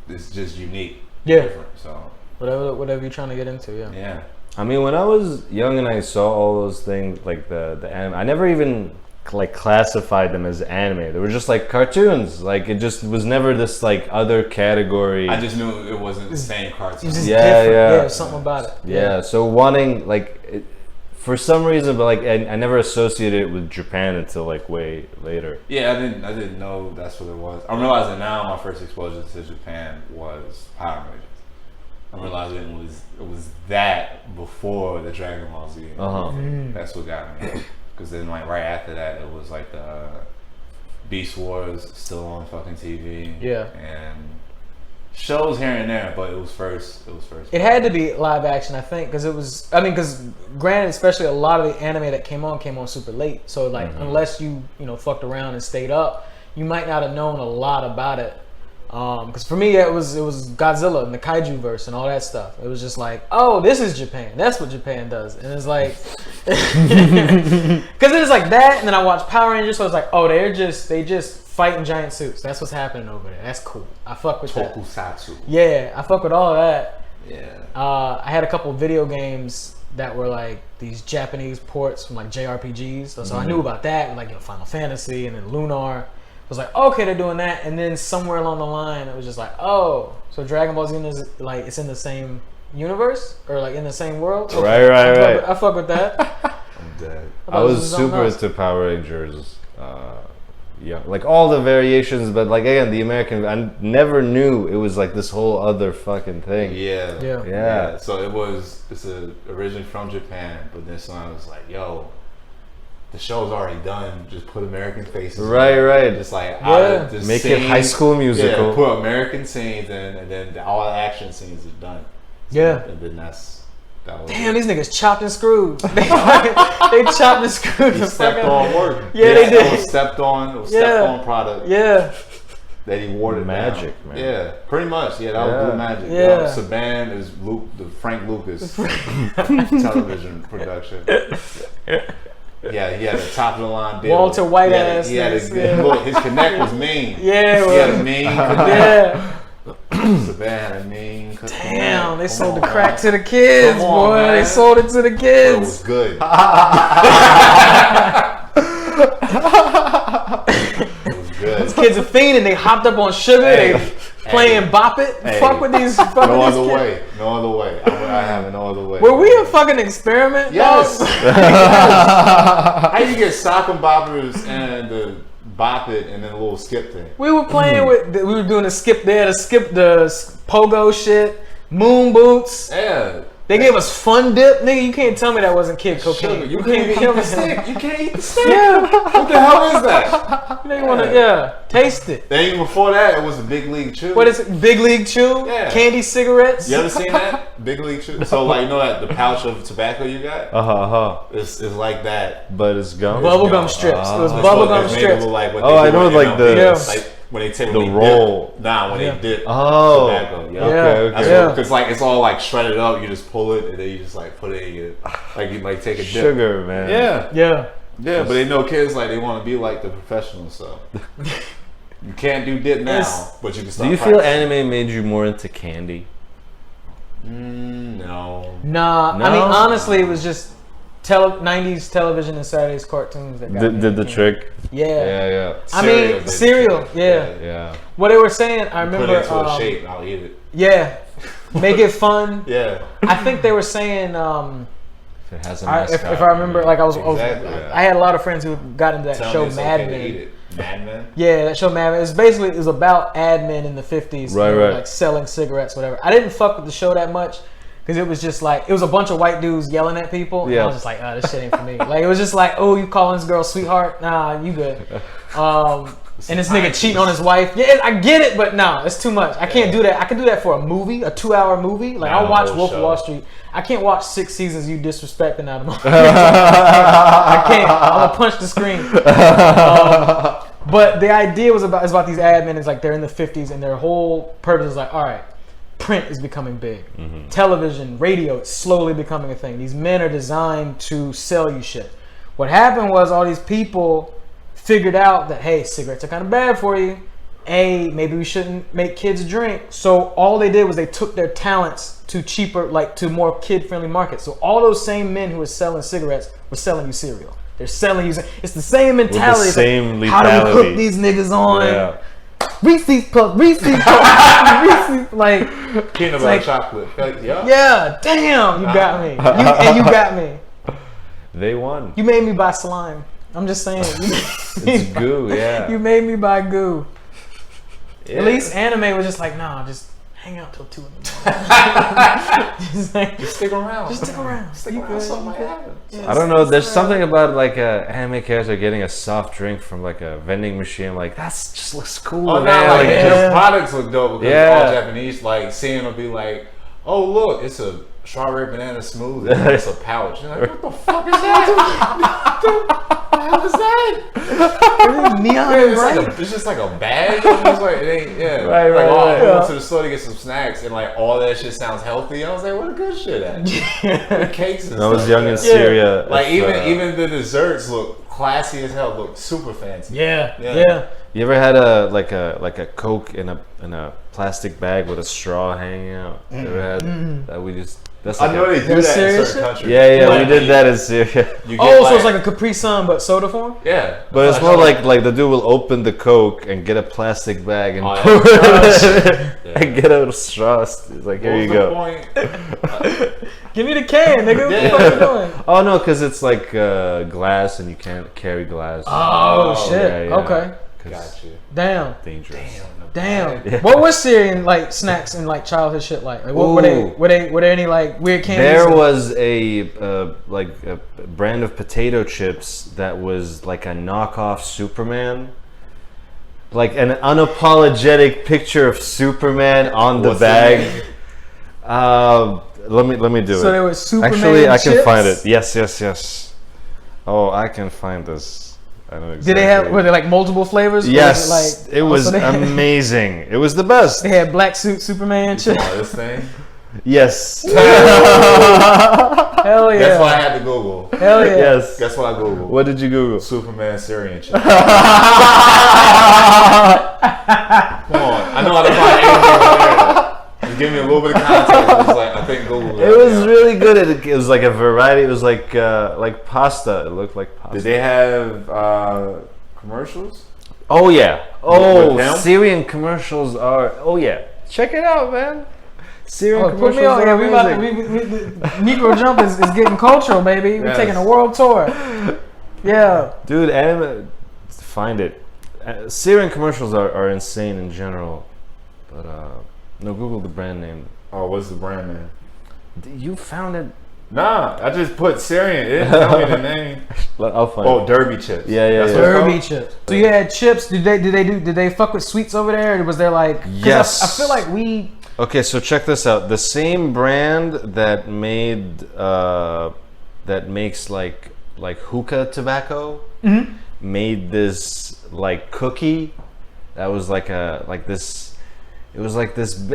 Speaker 3: it's just unique.
Speaker 2: Yeah.
Speaker 3: Different. So
Speaker 2: whatever you're trying to get into. Yeah.
Speaker 3: yeah.
Speaker 1: I mean, when I was young and I saw all those things, like the anime, I never even like classified them as anime. They were just like cartoons. Like it just was never this like other category.
Speaker 3: I just knew it wasn't the same cartoon.
Speaker 2: It's just
Speaker 1: Yeah,
Speaker 2: different.
Speaker 1: yeah.
Speaker 2: Yeah, something about it.
Speaker 1: Yeah, so wanting like for some reason, but like I never associated it with Japan until like way later.
Speaker 3: Yeah, I didn't know that's what it was. I'm realizing now my first exposure to Japan was Power Rangers. I'm realizing it was that before the Dragon Ball Z. That's what got me. Because then like right after that, it was like the Beast Wars still on fucking TV.
Speaker 2: Yeah.
Speaker 3: And shows here and there, but it was first.
Speaker 2: It had to be live action, I think, because it was. I mean, because granted, especially a lot of the anime that came on super late. So like, unless you fucked around and stayed up, you might not have known a lot about it. Because for me, it was Godzilla and the kaiju verse and all that stuff. It was just like, oh, this is Japan. That's what Japan does. And it's like, because it was like that. And then I watched Power Rangers, so it's like, oh, they just fight in giant suits. That's what's happening over there. That's cool. I fuck with that.
Speaker 3: Tokusatsu.
Speaker 2: Yeah, I fuck with all of that.
Speaker 3: Yeah.
Speaker 2: I had a couple of video games that were like these Japanese ports from like JRPGs. So I knew about that, like Final Fantasy and then Lunar. I was like, okay, they're doing that, and then somewhere along the line, it was just like, oh, so Dragon Ball Z is like it's in the same universe or like in the same world. Okay.
Speaker 1: Right.
Speaker 2: I fuck with that.
Speaker 3: I'm dead.
Speaker 1: I was super into Power Rangers. Yeah, like all the variations, but like again, the American, I never knew it was like this whole other fucking thing.
Speaker 3: Yeah. So it's originally from Japan, but then someone was like, yo, the show's already done. Just put American faces.
Speaker 1: Right.
Speaker 3: Just like
Speaker 1: make it High School Musical.
Speaker 3: Yeah, put American scenes in, and then all the action scenes are done. So,
Speaker 2: Yeah.
Speaker 3: and then that was
Speaker 2: Damn, these niggas chopped and screwed. They chopped and screwed.
Speaker 3: He stepped on work.
Speaker 2: Yeah, they did.
Speaker 3: It was stepped on product.
Speaker 2: Yeah.
Speaker 3: That he wore it
Speaker 1: Magic,
Speaker 3: down.
Speaker 1: man.
Speaker 3: Yeah, pretty much. Yeah, that was blue magic.
Speaker 2: Yeah.
Speaker 3: Saban is the Frank Lucas television production. Yeah, he had a top of the line deal.
Speaker 2: Walter White ass.
Speaker 3: He had look, his connect was mean.
Speaker 2: Yeah,
Speaker 3: he had a mean connect.
Speaker 2: Yeah.
Speaker 3: Saban had a mean connect.
Speaker 2: Damn, they sold the crack to the kids,
Speaker 3: Come on,
Speaker 2: boy.
Speaker 3: man.
Speaker 2: They sold it to the
Speaker 3: It
Speaker 2: kids.
Speaker 3: was good. It was good.
Speaker 2: These kids are fiending. They hopped up on sugar. They playing Bop It. Fuck with these. Fuck
Speaker 3: No
Speaker 2: with these
Speaker 3: other
Speaker 2: kids.
Speaker 3: way. No other way. I have no other way.
Speaker 2: Were we a fucking experiment?
Speaker 3: Yes.
Speaker 2: dog?
Speaker 3: How you get sock and boppers and the bop it and then a little skip thing?
Speaker 2: We were playing with. We were doing the skip there. The pogo shit. Moon boots.
Speaker 3: Yeah.
Speaker 2: They gave us Fun Dip, nigga. You can't tell me that wasn't kid cocaine.
Speaker 3: Sugar. You can't eat the stick. You can't eat the stick.
Speaker 2: Yeah.
Speaker 3: What the hell is that?
Speaker 2: They wanna taste it.
Speaker 3: Then even before that, it was a Big League Chew.
Speaker 2: What is it? Big League Chew?
Speaker 3: Yeah.
Speaker 2: Candy cigarettes?
Speaker 3: You ever seen that? Big League Chew. So like, you know that the pouch of tobacco you got? It's like that.
Speaker 1: But it's gum.
Speaker 2: Bubblegum strips. It was bubblegum strips.
Speaker 3: Like what
Speaker 1: Oh,
Speaker 3: they
Speaker 1: I
Speaker 3: do
Speaker 1: know,
Speaker 3: in
Speaker 1: like the-
Speaker 3: MLB. Like when they take
Speaker 1: the
Speaker 3: when they
Speaker 1: roll.
Speaker 3: Dip, when they dip
Speaker 1: Oh.
Speaker 3: tobacco. Yeah.
Speaker 1: Okay.
Speaker 3: That's because like it's all like shredded up. You just pull it and then you just like put it in your like you might take a dip.
Speaker 1: Sugar, man.
Speaker 3: Yeah.
Speaker 2: Yeah.
Speaker 3: Yeah, but they know kids like they want to be like the professionals. So you can't do dip now, but you can start.
Speaker 1: Do you feel anime made you more into candy?
Speaker 3: No.
Speaker 2: Nah, I mean honestly, it was just 90s television and Saturdays cartoons that got
Speaker 1: did the trick.
Speaker 2: Yeah. I
Speaker 3: Cereal
Speaker 2: mean cereal. Yeah.
Speaker 1: Yeah.
Speaker 2: What they were saying, I remember.
Speaker 3: Put it into a shape, and I'll eat it.
Speaker 2: Yeah. Make it fun.
Speaker 3: Yeah.
Speaker 2: I think they were saying.
Speaker 1: If it has a mascot,
Speaker 2: if I remember, like I had a lot of friends who got into that show Mad Men.
Speaker 3: Mad Men?
Speaker 2: Yeah, that show Mad Men. It was about admin in the 50s,
Speaker 1: right.
Speaker 2: like selling cigarettes, whatever. I didn't fuck with the show that much because it was just like it was a bunch of white dudes yelling at people. And I was just like, oh, this shit ain't for me. Like it was just like, oh, you calling this girl sweetheart? Nah, you good. And this nigga cheating on his wife. Yeah, I get it, but no, it's too much. I can't do that. I can do that for a movie, a 2-hour movie. Like I'll watch Wolf of Wall Street. I can't watch 6 seasons of you disrespecting out of my I can't. I'm gonna punch the screen. But the idea is about these admin. It's like they're in the 50s and their whole purpose is like, all right, print is becoming big. Television, radio, it's slowly becoming a thing. These men are designed to sell you shit. What happened was all these people figured out that, hey, cigarettes are kind of bad for you. Maybe we shouldn't make kids drink. So all they did was they took their talents to cheaper, like to more kid-friendly markets. So all those same men who were selling cigarettes were selling you cereal. They're selling you. It's the same mentality.
Speaker 1: With the same lethality.
Speaker 2: How do we hook these niggas on?
Speaker 1: Yeah.
Speaker 2: Reese's plus Reese's. Like
Speaker 3: peanut butter chocolate.
Speaker 2: Yeah, damn, you got me. You got me.
Speaker 1: They won.
Speaker 2: You made me buy slime. I'm just saying.
Speaker 1: It's goo, yeah.
Speaker 2: You made me buy goo.
Speaker 1: Yeah.
Speaker 2: At least anime was just like, nah, just hang out till 2 in the morning.
Speaker 3: Just stick around.
Speaker 2: Just stick around.
Speaker 3: Something might happen.
Speaker 2: Yeah,
Speaker 1: I don't know. There's something about like a anime character getting a soft drink from like a vending machine. Like that's just looks cool.
Speaker 3: Oh,
Speaker 1: man.
Speaker 3: no, like their products look dope because
Speaker 1: Yeah.
Speaker 3: all Japanese. Like seeing them be like, oh look, it's a strawberry banana smoothie. It's a pouch. You're like, what the fuck is that? What the hell is that?
Speaker 2: Neon
Speaker 3: It's,
Speaker 2: bright.
Speaker 3: it's just like a bag. It's like, it ain't,
Speaker 1: Right.
Speaker 3: I went to the store to get some snacks and like all that shit sounds healthy. I was like, where the good shit at? The cakes and
Speaker 1: I was
Speaker 3: stuff.
Speaker 1: young in Syria.
Speaker 3: Like even the desserts look classy as hell. Look super fancy.
Speaker 2: Yeah.
Speaker 1: You ever had a Coke in a plastic bag with a straw hanging out? You ever had that? We just that's like
Speaker 3: I know they do that in certain countries.
Speaker 1: Yeah, we did that in Syria.
Speaker 2: So it's like a Capri Sun but soda form?
Speaker 3: Yeah.
Speaker 1: But it's more like the dude will open the Coke and get a plastic bag and pour it and get a straw. It's like, here you go.
Speaker 2: Give me the can, nigga. What the fuck are you doing?
Speaker 1: Oh no, because it's like glass and you can't carry glass.
Speaker 2: Oh shit.
Speaker 1: Yeah.
Speaker 2: Okay.
Speaker 3: Got you.
Speaker 2: Damn.
Speaker 1: Dangerous.
Speaker 2: Damn. Yeah. What was Syrian like snacks and like childhood shit like? Like what were there any like weird candies?
Speaker 1: There was a brand of potato chips that was like a knockoff Superman. Like an unapologetic picture of Superman on the bag. Let me do it.
Speaker 2: So there was Superman
Speaker 1: Actually, I can
Speaker 2: chips?
Speaker 1: find it. Yes. Oh, I can find this. I know exactly.
Speaker 2: Were there like multiple flavors?
Speaker 1: Yes,
Speaker 2: it
Speaker 1: was amazing. It was the best.
Speaker 2: They had black suit Superman chips.
Speaker 3: This thing?
Speaker 1: Yes.
Speaker 2: Hell yeah.
Speaker 3: That's why I had to Google.
Speaker 2: Hell yeah.
Speaker 1: Yes.
Speaker 3: That's why I Googled.
Speaker 1: What did you Google?
Speaker 3: Superman Syrian chips. Come on. I know how to find anything on the internet. Just give me a little bit of context. It was like, I think Google.
Speaker 1: It was really good. It was like a variety. It was like pasta. It looked like pasta.
Speaker 3: Did they have commercials?
Speaker 1: Oh yeah.
Speaker 3: With him?
Speaker 1: Syrian commercials are. Oh yeah. Check it out, man. Syrian
Speaker 2: Put me on. Yeah, Negro Jump is getting cultural, baby. We're taking a world tour. Yeah.
Speaker 1: Dude, find it. Syrian commercials are insane in general, but no, Google the brand name.
Speaker 3: Oh, what's the brand name?
Speaker 1: You found it?
Speaker 3: Nah, I just put Syrian. It didn't tell me the name.
Speaker 1: I'll find it.
Speaker 3: Oh, Derby chips.
Speaker 1: Yeah.
Speaker 2: Derby chips. So you had chips. Did they fuck with sweets over there? Or was there like?
Speaker 1: Yes.
Speaker 2: I feel like we.
Speaker 1: Okay, so check this out. The same brand that makes like hookah tobacco made this like cookie that was like this. It was like this is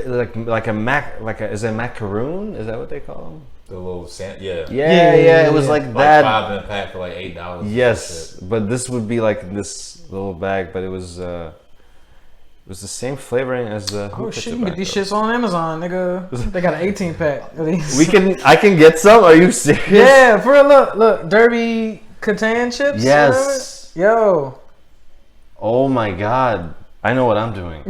Speaker 1: it macaroon? Is that what they call them?
Speaker 3: The little
Speaker 1: Yeah, it was like that.
Speaker 3: 5 in a pack for like $8.
Speaker 1: Yes, but this would be like in this little bag, but it was the same flavoring as the.
Speaker 2: Oh shit! You can get these shits on Amazon, nigga. They got an 18 pack of these.
Speaker 1: I can get some. Are you serious?
Speaker 2: Yeah, for real. Look, Derby Catan chips.
Speaker 1: Yes.
Speaker 2: Yo.
Speaker 1: Oh my god! I know what I'm doing.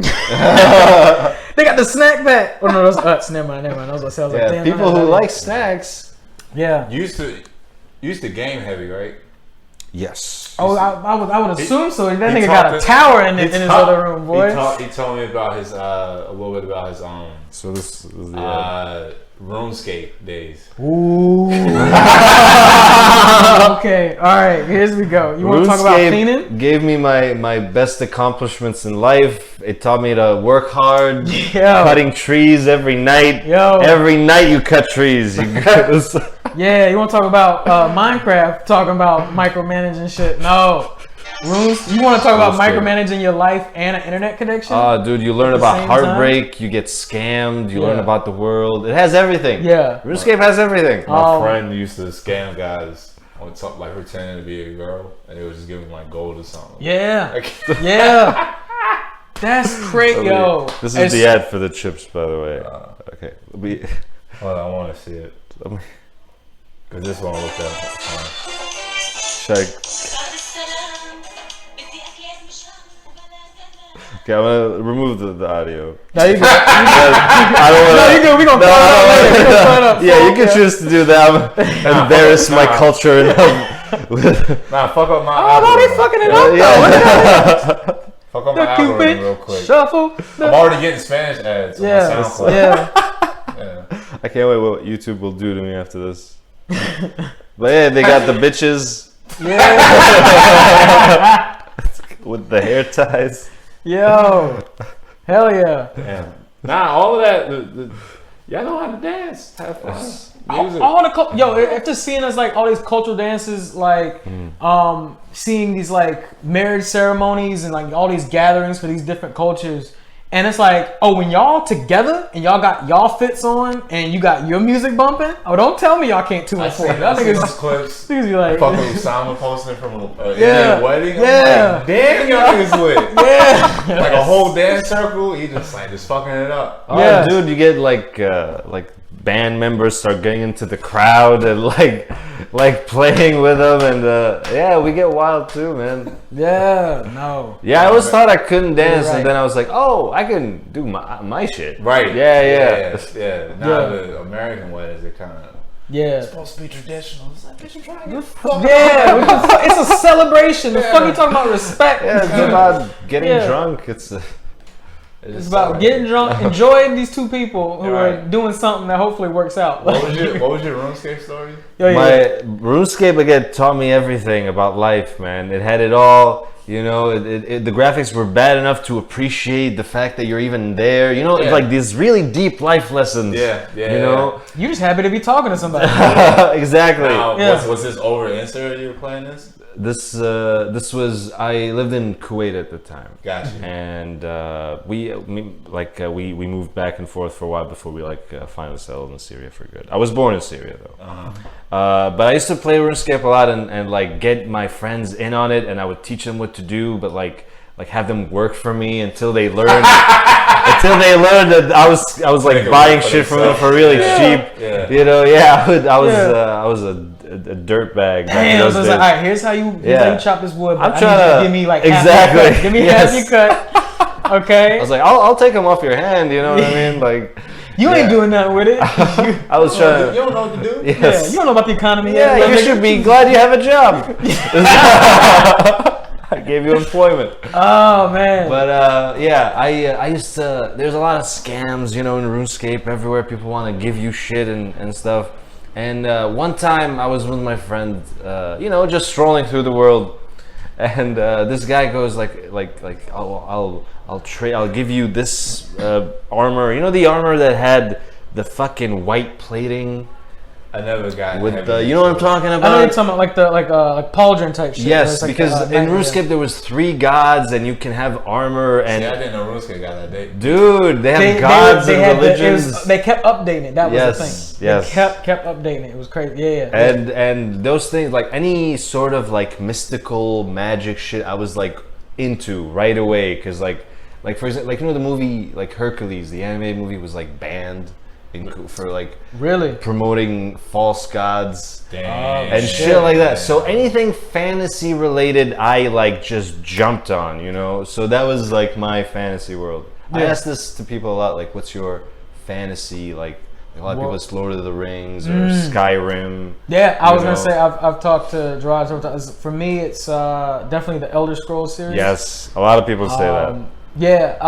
Speaker 2: They got the snack pack. Oh no, that's never mind. I was like, damn,
Speaker 1: people who like snacks.
Speaker 2: Yeah.
Speaker 3: You used to game heavy, right?
Speaker 1: Yes.
Speaker 2: Oh, I would assume so. That nigga got a tower in his other room, boy.
Speaker 3: He told me about his a little bit about his
Speaker 1: So this is
Speaker 3: RuneScape days.
Speaker 2: Ooh. Okay, all right. Here we go. You want to talk about cleaning?
Speaker 1: Gave me my best accomplishments in life. It taught me to work hard. Cutting trees every night. Every night you cut trees.
Speaker 2: Yeah, you want to talk about Minecraft? Talking about micromanaging shit? No. Runes? You want to talk about micromanaging your life and an internet connection?
Speaker 1: Dude, you learn about heartbreak. You get scammed. You learn about the world. It has everything. Yeah. RuneScape has everything.
Speaker 3: My friend used to scam guys on top, like pretending to be a girl, and they would just give him like gold or something.
Speaker 2: Yeah. Yeah. That's crazy, yo.
Speaker 1: This is the ad for the chips, by the way. Okay.
Speaker 3: Hold on, I want to see it. Cause this one looked at.
Speaker 1: Okay, I'm gonna remove the audio.
Speaker 2: No, you good.
Speaker 1: I don't want to.
Speaker 2: No, you good. We gonna play it later.
Speaker 1: Yeah, you can choose to do that. Embarrass my culture enough.
Speaker 3: Nah, fuck up my.
Speaker 2: Oh no, they fucking it up though.
Speaker 3: Fuck up my algorithm real quick.
Speaker 2: Shuffle.
Speaker 3: I'm already getting Spanish ads on my SoundCloud.
Speaker 2: Yeah.
Speaker 1: I can't wait what YouTube will do to me after this. But yeah, they got the bitches. Yeah. With the hair ties.
Speaker 2: Yo. Hell yeah.
Speaker 3: Damn. Nah, all of that. Y'all know how to dance. Have fun. Music.
Speaker 2: After seeing us like all these cultural dances, like seeing these like marriage ceremonies and like all these gatherings for these different cultures, and it's like, oh, when y'all together and y'all got y'all fits on and you got your music bumping, oh, don't tell me y'all can't 2 and 4.
Speaker 3: I see those clips.
Speaker 2: Niggas be like,
Speaker 3: fucking Usama posting from an Indian wedding.
Speaker 2: Yeah.
Speaker 3: Like, damn, y'all niggas lit.
Speaker 2: Yeah.
Speaker 3: Like a whole dance circle. He just fucking it up.
Speaker 1: Oh, dude, you get like band members start getting into the crowd and like playing with them, and we get wild too, man. I always thought I couldn't dance, and then I was like, oh, I can do my shit.
Speaker 3: Right.
Speaker 1: Yeah.
Speaker 3: Now the American weddings, they kind of it's supposed to be traditional. It's like, bitch, you trying to get fucked
Speaker 2: up. It's a celebration. The fuck you talking about respect?
Speaker 1: Yeah, it's about getting drunk.
Speaker 2: It's about getting drunk, enjoying these two people who are doing something that hopefully works out.
Speaker 3: What was your RuneScape story?
Speaker 1: My RuneScape again taught me everything about life, man. It had it all. You know, the graphics were bad enough to appreciate the fact that you're even there. You know, it's like these really deep life lessons. You know,
Speaker 2: you just happy to be talking to somebody.
Speaker 1: Exactly.
Speaker 3: Now, was this over Insta you were playing this?
Speaker 1: This was, I lived in Kuwait at the time.
Speaker 3: Gotcha.
Speaker 1: And we moved back and forth for a while before we finally settled in Syria for good. I was born in Syria though. But I used to play RuneScape a lot and like get my friends in on it, and I would teach them what to do, but like have them work for me until they learned that I was like buying shit from them for really cheap. You know, I was a dirtbag.
Speaker 2: Damn, I was like, all right, here's how you chop this wood.
Speaker 1: I'm trying to
Speaker 2: give me like
Speaker 1: exactly.
Speaker 2: Give me half your cut. Okay.
Speaker 1: I was like, I'll take them off your hand. You know what I mean? Like,
Speaker 2: you ain't doing nothing with it.
Speaker 1: I was trying.
Speaker 3: You don't know what to do.
Speaker 2: Yes. Yeah, you don't know about the economy.
Speaker 1: Yeah, you should be glad you have a job. I gave you employment.
Speaker 2: Oh man.
Speaker 1: But I used to. There's a lot of scams, you know, in RuneScape everywhere. People want to give you shit and stuff. And one time I was with my friend, you know, just strolling through the world, and this guy goes like I'll give you this armor. You know, the armor that had the fucking white plating.
Speaker 3: I never got
Speaker 1: with the, you know what I'm talking about?
Speaker 2: I know you're talking about like the like pauldron type shit.
Speaker 1: Yes,
Speaker 2: like
Speaker 1: because in RuneScape there was 3 gods and you can have armor and.
Speaker 3: See, I didn't know RuneScape got that day.
Speaker 1: Dude, they have gods and religions.
Speaker 2: They kept updating it. That was the thing.
Speaker 1: Yes.
Speaker 2: They kept updating it. It was crazy. Yeah.
Speaker 1: And those things, like any sort of like mystical magic shit, I was like into right away because like for example, like you know the movie like Hercules, the animated movie was like banned for like
Speaker 2: really
Speaker 1: promoting false gods and
Speaker 2: shit.
Speaker 1: shit like that. So anything fantasy related, I like just jumped on, you know. So that was like my fantasy world. Yeah. I ask this to people a lot, like, what's your fantasy? Like a lot of people, it's Lord of the Rings or Skyrim.
Speaker 2: Yeah, I was gonna say I've talked to Gerard several times. For me, it's definitely the Elder Scrolls series.
Speaker 1: Yes, a lot of people say that.
Speaker 2: Yeah,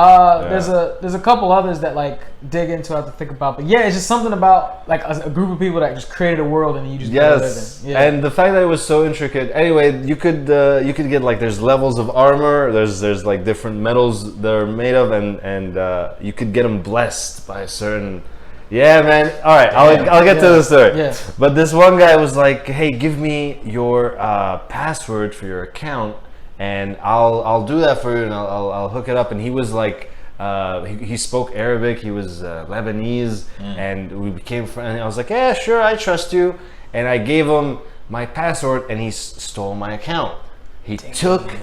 Speaker 2: there's a couple others that like dig into. I have to think about, but yeah, it's just something about like a group of people that just created a world and you just
Speaker 1: live in. Yeah. And the fact that it was so intricate. Anyway, you could get like there's levels of armor. There's like different metals they're made of, and you could get them blessed by a certain. Yeah, man. All right, I'll get to the story.
Speaker 2: Yeah.
Speaker 1: But this one guy was like, "Hey, give me your password for your account." And I'll do that for you, and I'll hook it up. And he was like, he spoke Arabic, he was Lebanese, and we became friends. And I was like, yeah, sure, I trust you. And I gave him my password, and he stole my account. He took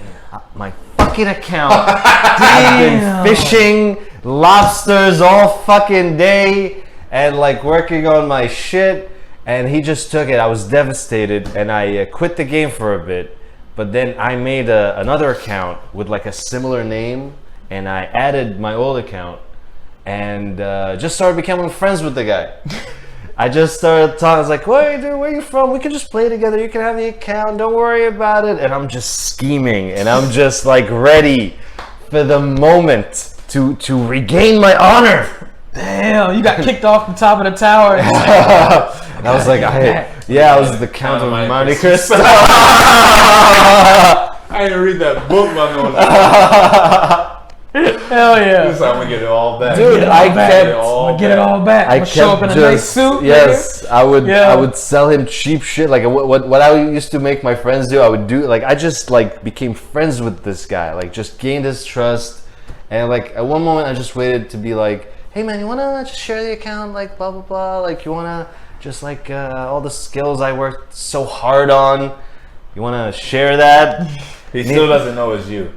Speaker 1: my fucking account. I've been fishing lobsters all fucking day and like working on my shit, and he just took it. I was devastated, and I quit the game for a bit. But then I made another account with like a similar name, and I added my old account, and just started becoming friends with the guy. I just started talking. I was like, "What, dude? Where are you from? We can just play together. You can have the account. Don't worry about it." And I'm just scheming, and I'm just like ready for the moment to regain my honor.
Speaker 2: Damn, you got kicked off the top of the tower.
Speaker 1: I was like, I was the Count of Monte Cristo.
Speaker 3: I didn't read that book, my man.
Speaker 2: Hell yeah.
Speaker 3: This time I'm gonna get it all back.
Speaker 1: Dude,
Speaker 2: I'm gonna get it all back. I'm gonna show up in a nice suit.
Speaker 1: Yes, nigga. I would sell him cheap shit. Like what I used to make my friends do, I would do. Like I just like became friends with this guy. Like just gained his trust. And like at one moment I just waited to be like, hey man, you wanna just share the account? Like blah blah blah. Like you wanna just like all the skills I worked so hard on. You want to share that?
Speaker 3: He still doesn't know it's you.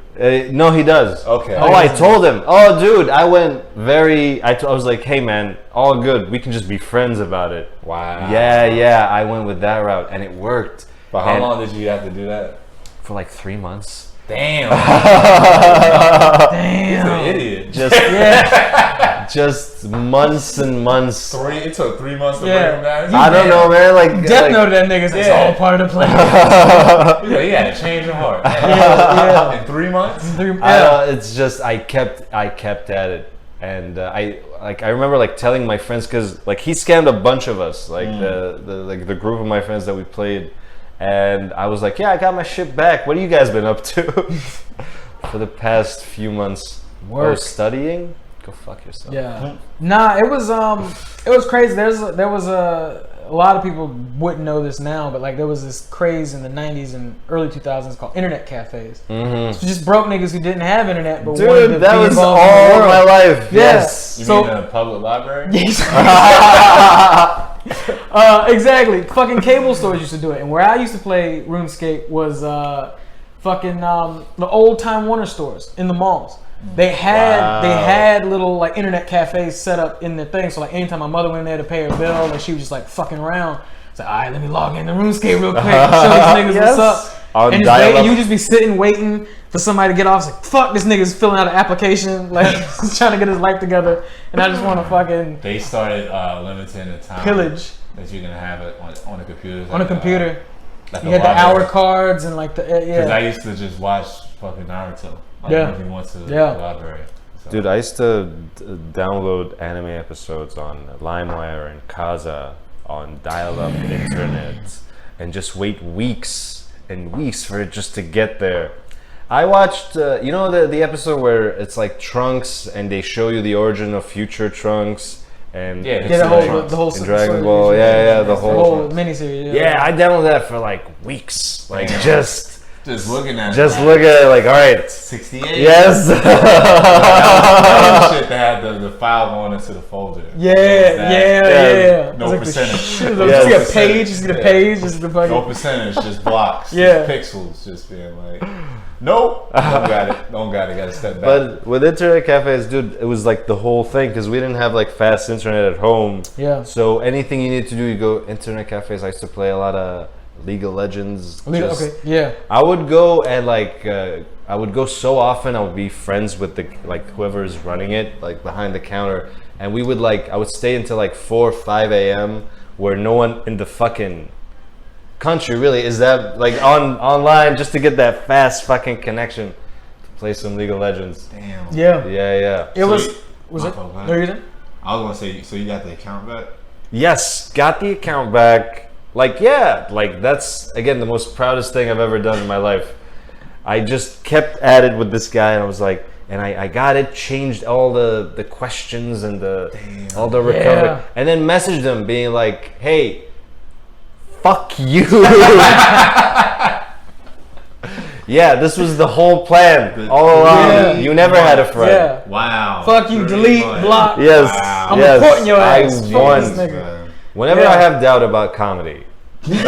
Speaker 1: No, he does.
Speaker 3: Okay.
Speaker 1: Oh, I told him. Oh, dude, I went very. I was like, hey, man, all good. We can just be friends about it.
Speaker 3: Wow.
Speaker 1: Yeah. I went with that route, and it worked.
Speaker 3: But how long did you have to do that?
Speaker 1: For like 3 months.
Speaker 3: Damn.
Speaker 2: Damn.
Speaker 3: He's an idiot.
Speaker 1: Just months and months.
Speaker 3: It took 3 months to bring him down.
Speaker 1: I don't know, man. Like
Speaker 2: Death Note that nigga. It's all part of the plan.
Speaker 3: He had a change of heart. In 3 months.
Speaker 1: It's just I kept at it, and I remember like telling my friends because like he scammed a bunch of us, like the group of my friends that we played. And I was like, yeah, I got my shit back. What have you guys been up to for the past few months?
Speaker 2: Work.
Speaker 1: Oh, studying? Go fuck yourself.
Speaker 2: Yeah. Nah, it was crazy. There was a lot of people wouldn't know this now, but like there was this craze in the 90s and early 2000s called internet cafes. Mm-hmm. So just broke niggas who didn't have internet, but wanted to
Speaker 1: that
Speaker 2: be
Speaker 1: was
Speaker 2: involved
Speaker 1: all
Speaker 2: in the world.
Speaker 1: my life.
Speaker 2: Yeah.
Speaker 1: Yes.
Speaker 3: You mean a public library?
Speaker 2: Exactly. Fucking cable stores used to do it, and where I used to play RuneScape was fucking the old Time Warner stores in the malls. They had little like internet cafes set up in their thing. So like anytime my mother went in there to pay her bill, and she was just like fucking around. It's like, all right, let me log into RuneScape real quick and show these niggas what's up. And you just be sitting waiting for somebody to get off. It's like, fuck, this nigga's filling out an application, like he's trying to get his life together, and I just want to fucking.
Speaker 3: They started limiting the time
Speaker 2: pillage
Speaker 3: that you can have it on a computer.
Speaker 2: On a computer.
Speaker 3: Like
Speaker 2: you had the hour cards and like the
Speaker 3: Because I used to just watch fucking Naruto. When we went to the library. So.
Speaker 1: Dude, I used to download anime episodes on LimeWire and Kazaa on dial-up internet and just wait weeks and weeks for it just to get there. I watched, you know the episode where it's like Trunks and they show you the origin of future Trunks and
Speaker 2: the whole
Speaker 1: Dragon Ball, the whole
Speaker 2: miniseries.
Speaker 1: Yeah, I downloaded that for like weeks, like just
Speaker 3: looking at
Speaker 1: it, like, all right,
Speaker 3: 68.
Speaker 1: Yes.
Speaker 3: That shit that had the file going into the folder.
Speaker 2: Yeah.
Speaker 3: No
Speaker 2: like
Speaker 3: percentage.
Speaker 2: Just get a page. Just get a page. Just the fucking.
Speaker 3: No percentage. Just blocks.
Speaker 2: Yeah.
Speaker 3: Just pixels. Just being like, nope. Don't got it. Got to step back.
Speaker 1: But with internet cafes, dude, it was like the whole thing because we didn't have like fast internet at home.
Speaker 2: Yeah.
Speaker 1: So anything you need to do, you go internet cafes. I used to play a lot of League of Legends. I would go and I would go so often. I would be friends with whoever's running it, like behind the counter, and we would I would stay until like 4 or 5 a.m. where no one in the fucking country really is that online just to get that fast fucking connection to play some League of Legends.
Speaker 3: Damn.
Speaker 1: Yeah.
Speaker 2: It was it? No, you didn't?
Speaker 3: I was gonna say, so you got the account back?
Speaker 1: Yes, got the account back. That's again the most proudest thing I've ever done in my life. I just kept at it with this guy, and I was like, and I got it, changed all the questions and all the recovery, and then messaged him being like, hey, fuck you. Yeah, this was the whole plan all along.
Speaker 2: Yeah.
Speaker 1: You never had a friend.
Speaker 2: Yeah.
Speaker 3: Wow.
Speaker 2: Fuck you, delete, block.
Speaker 1: Yes.
Speaker 3: Wow.
Speaker 2: I'm reporting your ass.
Speaker 1: I won. Whenever I have doubt about comedy, I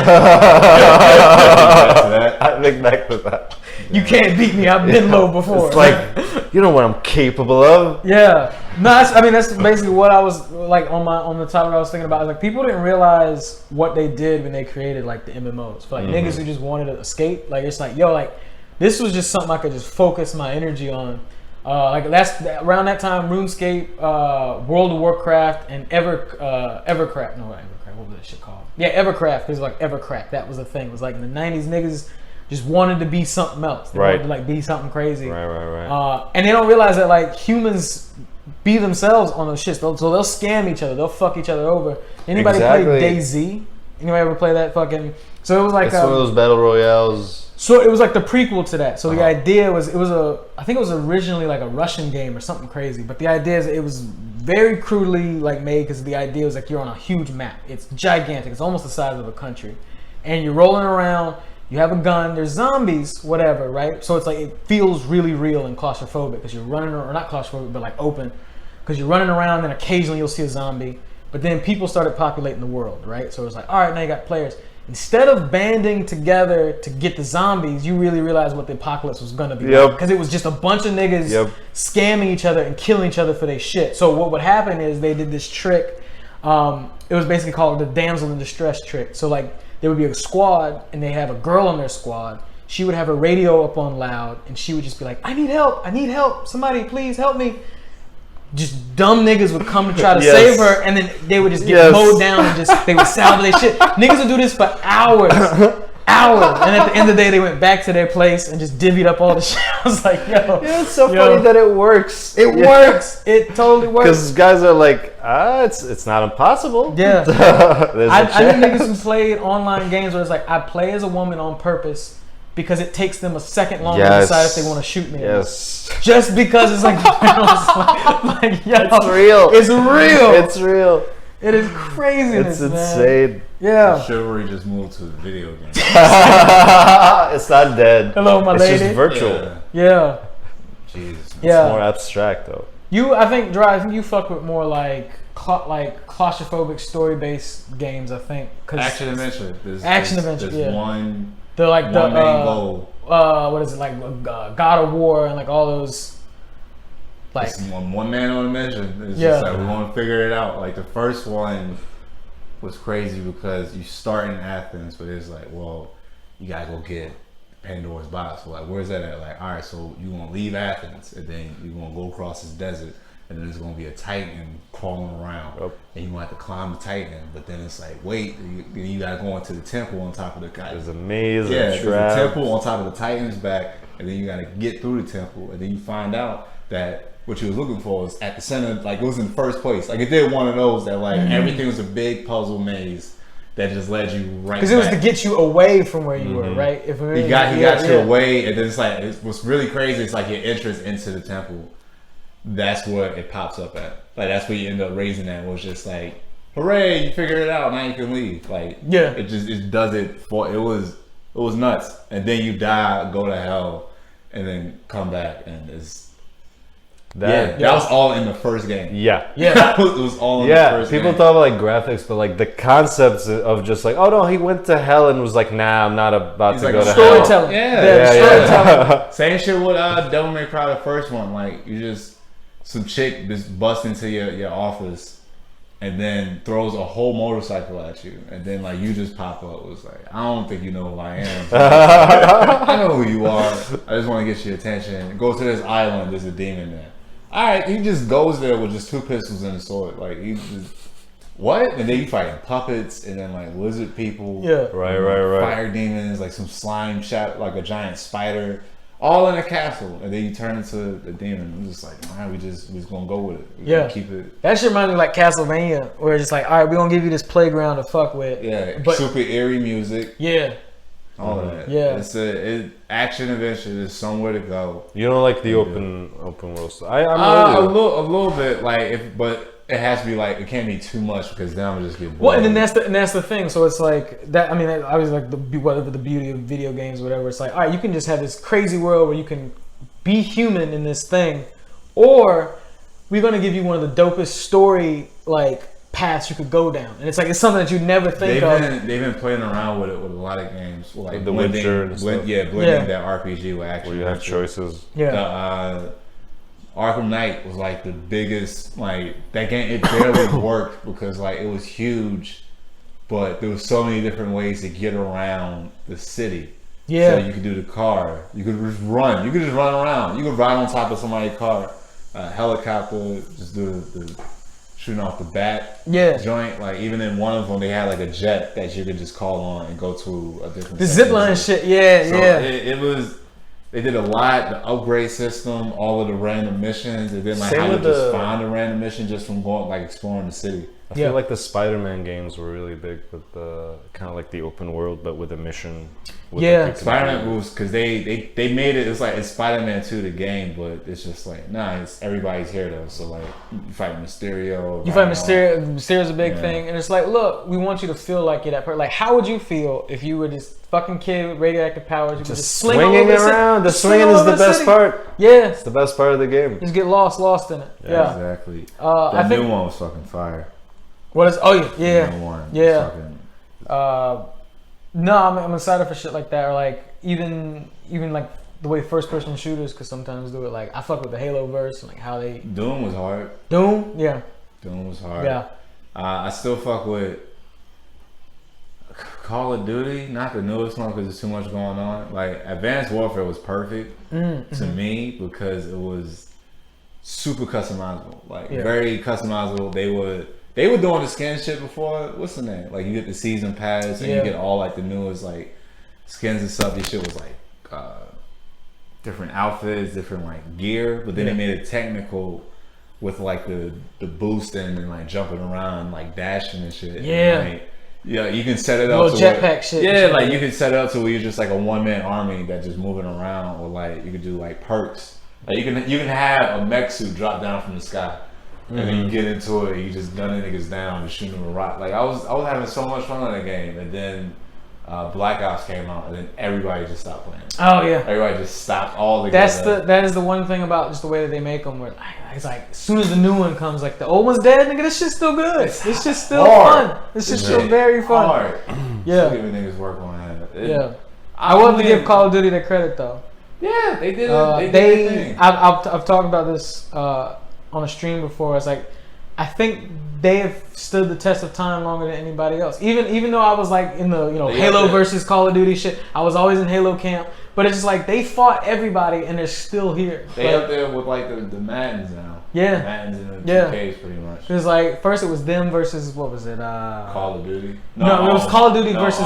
Speaker 1: think back to that.
Speaker 2: You can't beat me. I've been low before.
Speaker 1: It's like, you know what I'm capable of.
Speaker 2: Yeah. No, that's basically what I was like on the topic I was thinking about. Like, people didn't realize what they did when they created like the MMOs. For niggas who just wanted to escape, it's like, yo, this was just something I could just focus my energy on. That's around that time, RuneScape, World of Warcraft, and Evercraft. No, Evercraft. What was that shit called? Yeah, Evercraft. Because Evercraft, that was the thing. It was like in the '90s, niggas just wanted to be something else. They wanted to be something crazy.
Speaker 1: Right.
Speaker 2: And they don't realize that humans be themselves on those shits. So they'll scam each other. They'll fuck each other over. Anybody play DayZ? Anybody ever play that fucking? So it was like
Speaker 1: it's one of those battle royales.
Speaker 2: So it was like the prequel to that. So the idea was, I think it was originally like a Russian game or something crazy. But the idea is it was very crudely made because the idea was you're on a huge map. It's gigantic. It's almost the size of a country. And you're rolling around. You have a gun. There's zombies, whatever, right? So it's it feels really real and claustrophobic because you're running, or not claustrophobic, but open. Because you're running around and occasionally you'll see a zombie. But then people started populating the world, right? So it's all right, now you got players. Instead of banding together to get the zombies, you really realized what the apocalypse was going to be like. Because it was just a bunch of niggas scamming each other and killing each other for their shit. So what would happen is they did this trick. It was basically called the damsel in distress trick. So there would be a squad and they have a girl on their squad. She would have her radio up on loud and she would just be like, I need help. Somebody please help me. Just dumb niggas would come to try to save her, and then they would just get mowed down and they would salvage their shit. Niggas would do this for hours. And at the end of the day, they went back to their place and just divvied up all the shit. I was like, yo.
Speaker 1: Yeah, it's so funny that it works.
Speaker 2: It works. It totally works.
Speaker 1: Because guys are like, it's not impossible.
Speaker 2: Yeah. I knew niggas who played online games where it's I play as a woman on purpose because it takes them a second longer to decide if they want to shoot me.
Speaker 1: Yes.
Speaker 2: Just because it's yo,
Speaker 1: it's real.
Speaker 2: It's real.
Speaker 1: It's real.
Speaker 2: It is craziness,
Speaker 1: It's insane.
Speaker 2: Man. Yeah.
Speaker 3: Chivalry just moved to video games.
Speaker 1: It's not dead.
Speaker 2: Hello, my lady.
Speaker 1: It's just virtual.
Speaker 2: Yeah.
Speaker 3: Jesus.
Speaker 1: It's more abstract though.
Speaker 2: I think you fuck with more claustrophobic story-based games. I think.
Speaker 3: Action adventure. There's one.
Speaker 2: They're
Speaker 3: one main goal.
Speaker 2: What is it God of War and all those.
Speaker 3: It's one man on a mission. It's just we're gonna figure it out. The first one was crazy because you start in Athens, but it's you gotta go get Pandora's box. So where's that at? All right, so you gonna leave Athens and then you gonna go across this desert. And then there's gonna be a Titan crawling around, and you gonna have to climb the Titan. But then it's wait, you gotta go into the temple on top of the Titan.
Speaker 1: There's a maze,
Speaker 3: there's a temple on top of the Titan's back, and then you gotta get through the temple, and then you find out that what you was looking for was at the center, it was in first place. It did one of those that everything was a big puzzle maze that just led you right.
Speaker 2: Because it was to get you away from where you were, right? If
Speaker 3: he got you away, and then it's what's really crazy. It's your entrance into the temple. That's where it pops up at. like that's where you end up raising that was just like, hooray, you figured it out, now you can leave. Like it does it for it was nuts. And then you die, go to hell, and then come back, and it's that was all in the first game.
Speaker 1: Yeah.
Speaker 3: It was all in the first game.
Speaker 1: People talk about like graphics, but like the concepts of just like, oh no, he went to hell and was like, nah, I'm not about to go to hell.
Speaker 2: Storytelling.
Speaker 3: Yeah. Same shit with Devil May Cry, the first one. Like you just some chick just busts into your office and then throws a whole motorcycle at you, and then like you just pop up. It was like, I don't think you know who I am. I know who you are. I just want to get your attention. Go to this island. There's a demon there. All right, he just goes there with just 2 pistols and a sword. Like he just what? And then you fighting puppets and then like lizard people.
Speaker 1: Yeah, right.
Speaker 3: Fire demons, like some slime shot, like a giant spider. All in a castle, and then you turn into a demon. I'm just like, all right, we just gonna go with it. We're keep it.
Speaker 2: That shit reminds me like Castlevania, where it's just like, all right, we're gonna give you this playground to fuck with.
Speaker 3: Yeah, but super eerie music.
Speaker 2: Yeah,
Speaker 3: all of that.
Speaker 2: Yeah,
Speaker 3: it's action adventure. There's somewhere to go.
Speaker 1: You don't like the open world stuff? I'm
Speaker 3: a little bit like but it has to be like, it can't be too much because then I'm just get bored.
Speaker 2: Well, and then that's the thing. So it's like that. I mean, I was like whatever the beauty of video games, or whatever. It's like, all right, you can just have this crazy world where you can be human in this thing, or we're gonna give you one of the dopest story like paths you could go down, and it's like it's something that you never think of.
Speaker 3: They've been playing around with it with a lot of games, like
Speaker 1: The Witcher and stuff.
Speaker 3: Blending that RPG with action.
Speaker 1: Where you have choices.
Speaker 3: Yeah. Arkham Knight was like the biggest, like that game. It barely worked because like it was huge, but there was so many different ways to get around the city. Yeah. So you could do the car. You could just run. You could just run around. You could ride on top of somebody's car, helicopter. Just do the shooting off the bat joint. Like even in one of them, they had like a jet that you could just call on and go to a different.
Speaker 2: The zipline shit. Yeah.
Speaker 3: It was. They did a lot, the upgrade system, all of the random missions, and then like how you just find a random mission just from going like exploring the city.
Speaker 1: I feel like the Spider-Man games were really big with the kind of like the open world, but with a mission.
Speaker 3: Spider-Man rules because they made it. It's like it's Spider-Man 2 the game, but it's just like it's everybody's here though. So like you fight Mysterio.
Speaker 2: You fight Mysterio. Mysterio's a big thing, and it's like, look, we want you to feel like you're that person. Like, how would you feel if you were this fucking kid with radioactive powers? You
Speaker 1: just swinging around. The swinging is the best part.
Speaker 2: Yeah,
Speaker 1: it's the best part of the game.
Speaker 2: Just get lost in it. Yeah.
Speaker 3: Exactly. I think new one was fucking fire.
Speaker 2: What is? Oh yeah.
Speaker 3: New one.
Speaker 2: Yeah. No, I'm excited for shit like that, or like even like the way first person shooters could sometimes do it. Like I fuck with the Halo verse and like how they.
Speaker 3: Doom was hard.
Speaker 2: Doom, yeah.
Speaker 3: Doom was hard.
Speaker 2: Yeah.
Speaker 3: I still fuck with Call of Duty, not the newest one because there's too much going on. Like Advanced Warfare was perfect to me because it was super customizable, like very customizable. They were doing the skin shit before. What's the name? Like you get the season pass and you get all like the newest like skins and stuff. This shit was like different outfits, different like gear, but then they made it technical with like the boosting and like jumping around, like dashing and shit.
Speaker 2: Yeah.
Speaker 3: And, like, yeah, you can set it up.
Speaker 2: Little jetpack shit.
Speaker 3: Yeah, like you can set it up to where you're just like a one-man army that's just moving around, or like you could do like perks. Like you can have a mech suit drop down from the sky. And then you get into it, you just gunning niggas down, just shooting them a rock. Like I was having so much fun on that game, and then Black Ops came out, and then everybody just stopped playing.
Speaker 2: Oh yeah,
Speaker 3: everybody just stopped all together.
Speaker 2: That is the one thing about just the way that they make them. Where it's like as soon as the new one comes, like the old one's dead, nigga. This shit's still good. This shit's still fun. This shit's still very fun.
Speaker 3: Hard. Yeah, giving niggas work on that.
Speaker 2: I want to give Call of Duty their credit though.
Speaker 3: Yeah, they did. They did.
Speaker 2: I've talked about this. On a stream before, it's like I think they have stood the test of time longer than anybody else. Even though I was like in the Halo versus Call of Duty shit, I was always in Halo camp. But it's just like they fought everybody and they're still here.
Speaker 3: They up there with like the Maddens now.
Speaker 2: Yeah.
Speaker 3: Maddens and the 2Ks pretty much.
Speaker 2: It was like first it was them versus what was it?
Speaker 3: Call of Duty.
Speaker 2: No, it was Call of Duty versus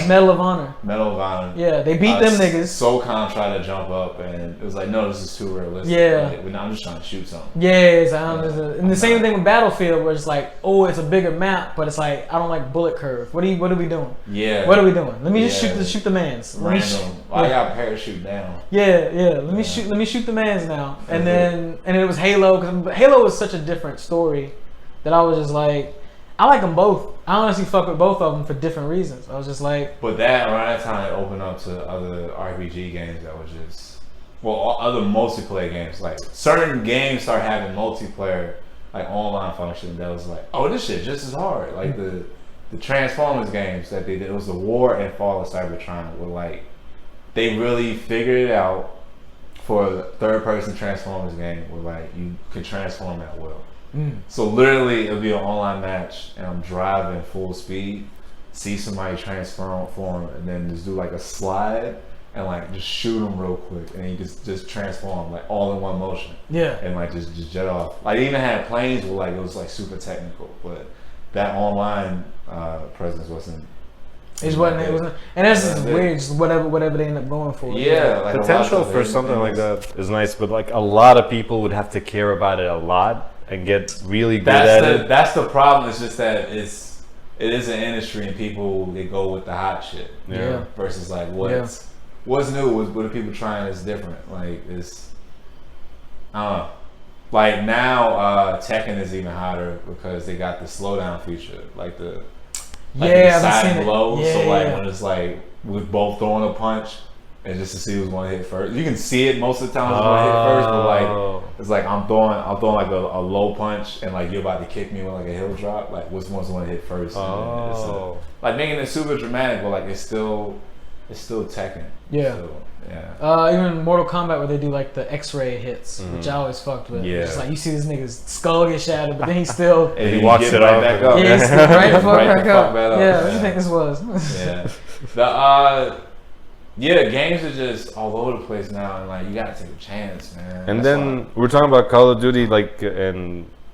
Speaker 2: Medal of Honor.
Speaker 3: Medal of Honor.
Speaker 2: Yeah, they beat them niggas.
Speaker 3: SoCon tried to jump up and it was like, no, this is too realistic.
Speaker 2: Yeah.
Speaker 3: Like, I'm just trying to shoot something.
Speaker 2: Yeah, and the same thing with Battlefield, where it's like, oh, it's a bigger map, but it's like I don't like bullet curve. What are we doing?
Speaker 3: Yeah.
Speaker 2: What are we doing? Let me just shoot the mans.
Speaker 3: Random. I got parachute down.
Speaker 2: Yeah. Let me shoot the mans now. And then it was Halo, because Halo was such a different story that I was just like, I like them both. I honestly fuck with both of them for different reasons. I was just like,
Speaker 3: but that around that time it opened up to other RPG games that was just, well, other multiplayer games. Like certain games start having multiplayer, like online function that was like, oh, this shit just as hard. Like the Transformers games that they did, it was the War and Fall of Cybertron, were like, they really figured it out for a third-person Transformers game where like you could transform at will. So literally it'll be an online match and I'm driving full speed, see somebody transform, and then just do like a slide and like just shoot them real quick, and you just transform like all in one motion.
Speaker 2: Yeah.
Speaker 3: And like just jet off. Like they even had planes where like it was like super technical, but that online presence wasn't.
Speaker 2: It wasn't, and that's just weird. Just whatever they end up going for.
Speaker 3: Yeah, like
Speaker 1: potential for something like that is nice, but like a lot of people would have to care about it a lot and get really good at it.
Speaker 3: That's the problem. It's just that it is an industry and people, they go with the hot shit.
Speaker 2: Yeah.
Speaker 3: Versus like what's new, what are people trying is different. Like it's, I don't know. Like now Tekken is even hotter because they got the slowdown feature, like the side and blow.
Speaker 2: Yeah,
Speaker 3: so like when it's like we're both throwing a punch, and just to see who's going to hit first. You can see it most of the time who's going to hit first, but like it's like I'm throwing like a low punch, and like you're about to kick me with like a heel drop. Like which one's going to hit first? Like making it super dramatic, but like it's still Tekken.
Speaker 2: Yeah.
Speaker 3: So, yeah.
Speaker 2: Even Mortal Kombat where they do like the X-ray hits, which I always fucked with.
Speaker 3: Yeah.
Speaker 2: It's like you see this nigga's skull get shattered, but then he still
Speaker 1: and he walks it
Speaker 3: right back up.
Speaker 2: Yeah, he's right before back up.
Speaker 3: Up.
Speaker 2: Yeah, what do you think this was?
Speaker 3: Yeah. Games are just all over the place now, and like you gotta take a chance, man.
Speaker 1: And then we're talking about Call of Duty,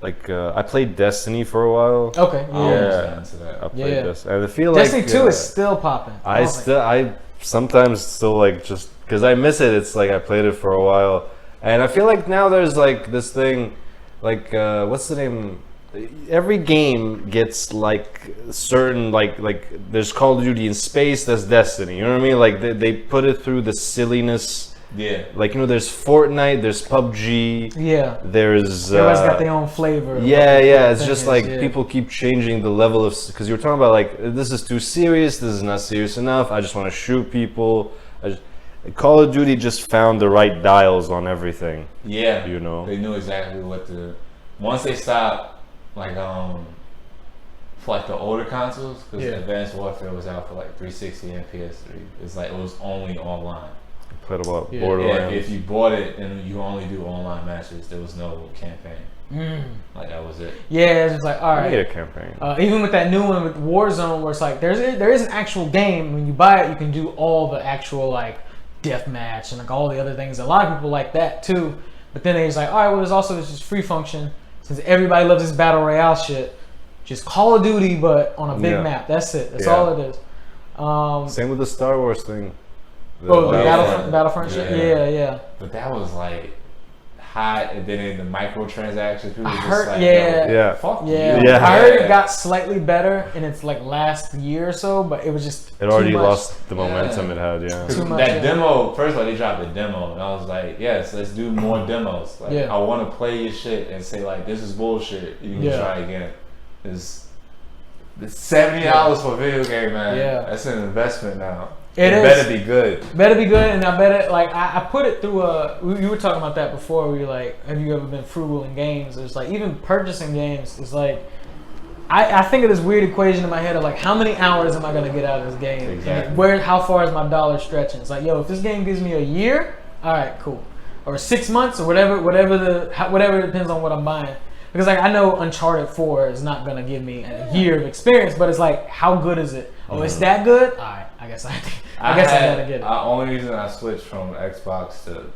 Speaker 1: I played Destiny for a while.
Speaker 2: Okay.
Speaker 1: Yeah. I played Destiny. And I feel
Speaker 2: Destiny
Speaker 1: like
Speaker 2: 2 is still popping.
Speaker 1: I sometimes still like, just because I miss it. It's like I played it for a while, and I feel like now there's like this thing, like what's the name? Every game gets like certain like there's Call of Duty in space, there's Destiny. You know what I mean? Like they put it through the silliness.
Speaker 3: Yeah.
Speaker 1: Like, you know, there's Fortnite, there's PUBG.
Speaker 2: Yeah.
Speaker 1: There's
Speaker 2: everyone's got their own flavor.
Speaker 1: Yeah. It's just like people keep changing the level of, because you were talking about like, this is too serious, this is not serious enough. I just want to shoot people. Call of Duty just found the right dials on everything.
Speaker 3: Yeah.
Speaker 1: You know.
Speaker 3: They knew exactly what to. Once they stopped, like for like the older consoles, because Advanced Warfare was out for like 360 and PS3. It's like it was only online.
Speaker 1: Played about Borderlands.
Speaker 3: Yeah, if you bought it and you only do online matches, there was no campaign. Like that was it.
Speaker 2: Yeah, it's just like, all right.
Speaker 1: I need a campaign.
Speaker 2: Even with that new one with Warzone, where it's like there is an actual game. When you buy it, you can do all the actual like deathmatch and like all the other things. A lot of people like that too. But then they just like, all right, well, there's also this free function. Since everybody loves this battle royale shit, just Call of Duty, but on a big map. That's it. That's all it is.
Speaker 1: Same with the Star Wars thing.
Speaker 2: The Battlefront shit? Yeah.
Speaker 3: But that was like hot, and then in the microtransactions, people were just
Speaker 2: heard,
Speaker 3: like, fuck you.
Speaker 2: I heard it got slightly better in its like last year or so, but it was just
Speaker 1: it already lost the momentum it had.
Speaker 2: Too much,
Speaker 3: that demo, first of all, they dropped a demo, and I was like, yes, let's do more demos. Like, I want to play your shit and say like, this is bullshit. You can try again. It's $70 for a video game, man. Yeah, that's an investment now. It better be good.
Speaker 2: Better be good, and I bet it. Like I put it through you were talking about that before. Where you're like, have you ever been frugal in games? It's like even purchasing games is like, I think of this weird equation in my head of like, how many hours am I gonna get out of this game?
Speaker 3: Exactly.
Speaker 2: And how far is my dollar stretching? It's like, yo, if this game gives me a year, all right, cool, or 6 months, or whatever it depends on what I'm buying. Because like I know Uncharted 4 is not gonna give me a year of experience, but it's like, how good is it? Oh, it's that good? All right, I guess I gotta get it.
Speaker 3: The only reason I switched from Xbox to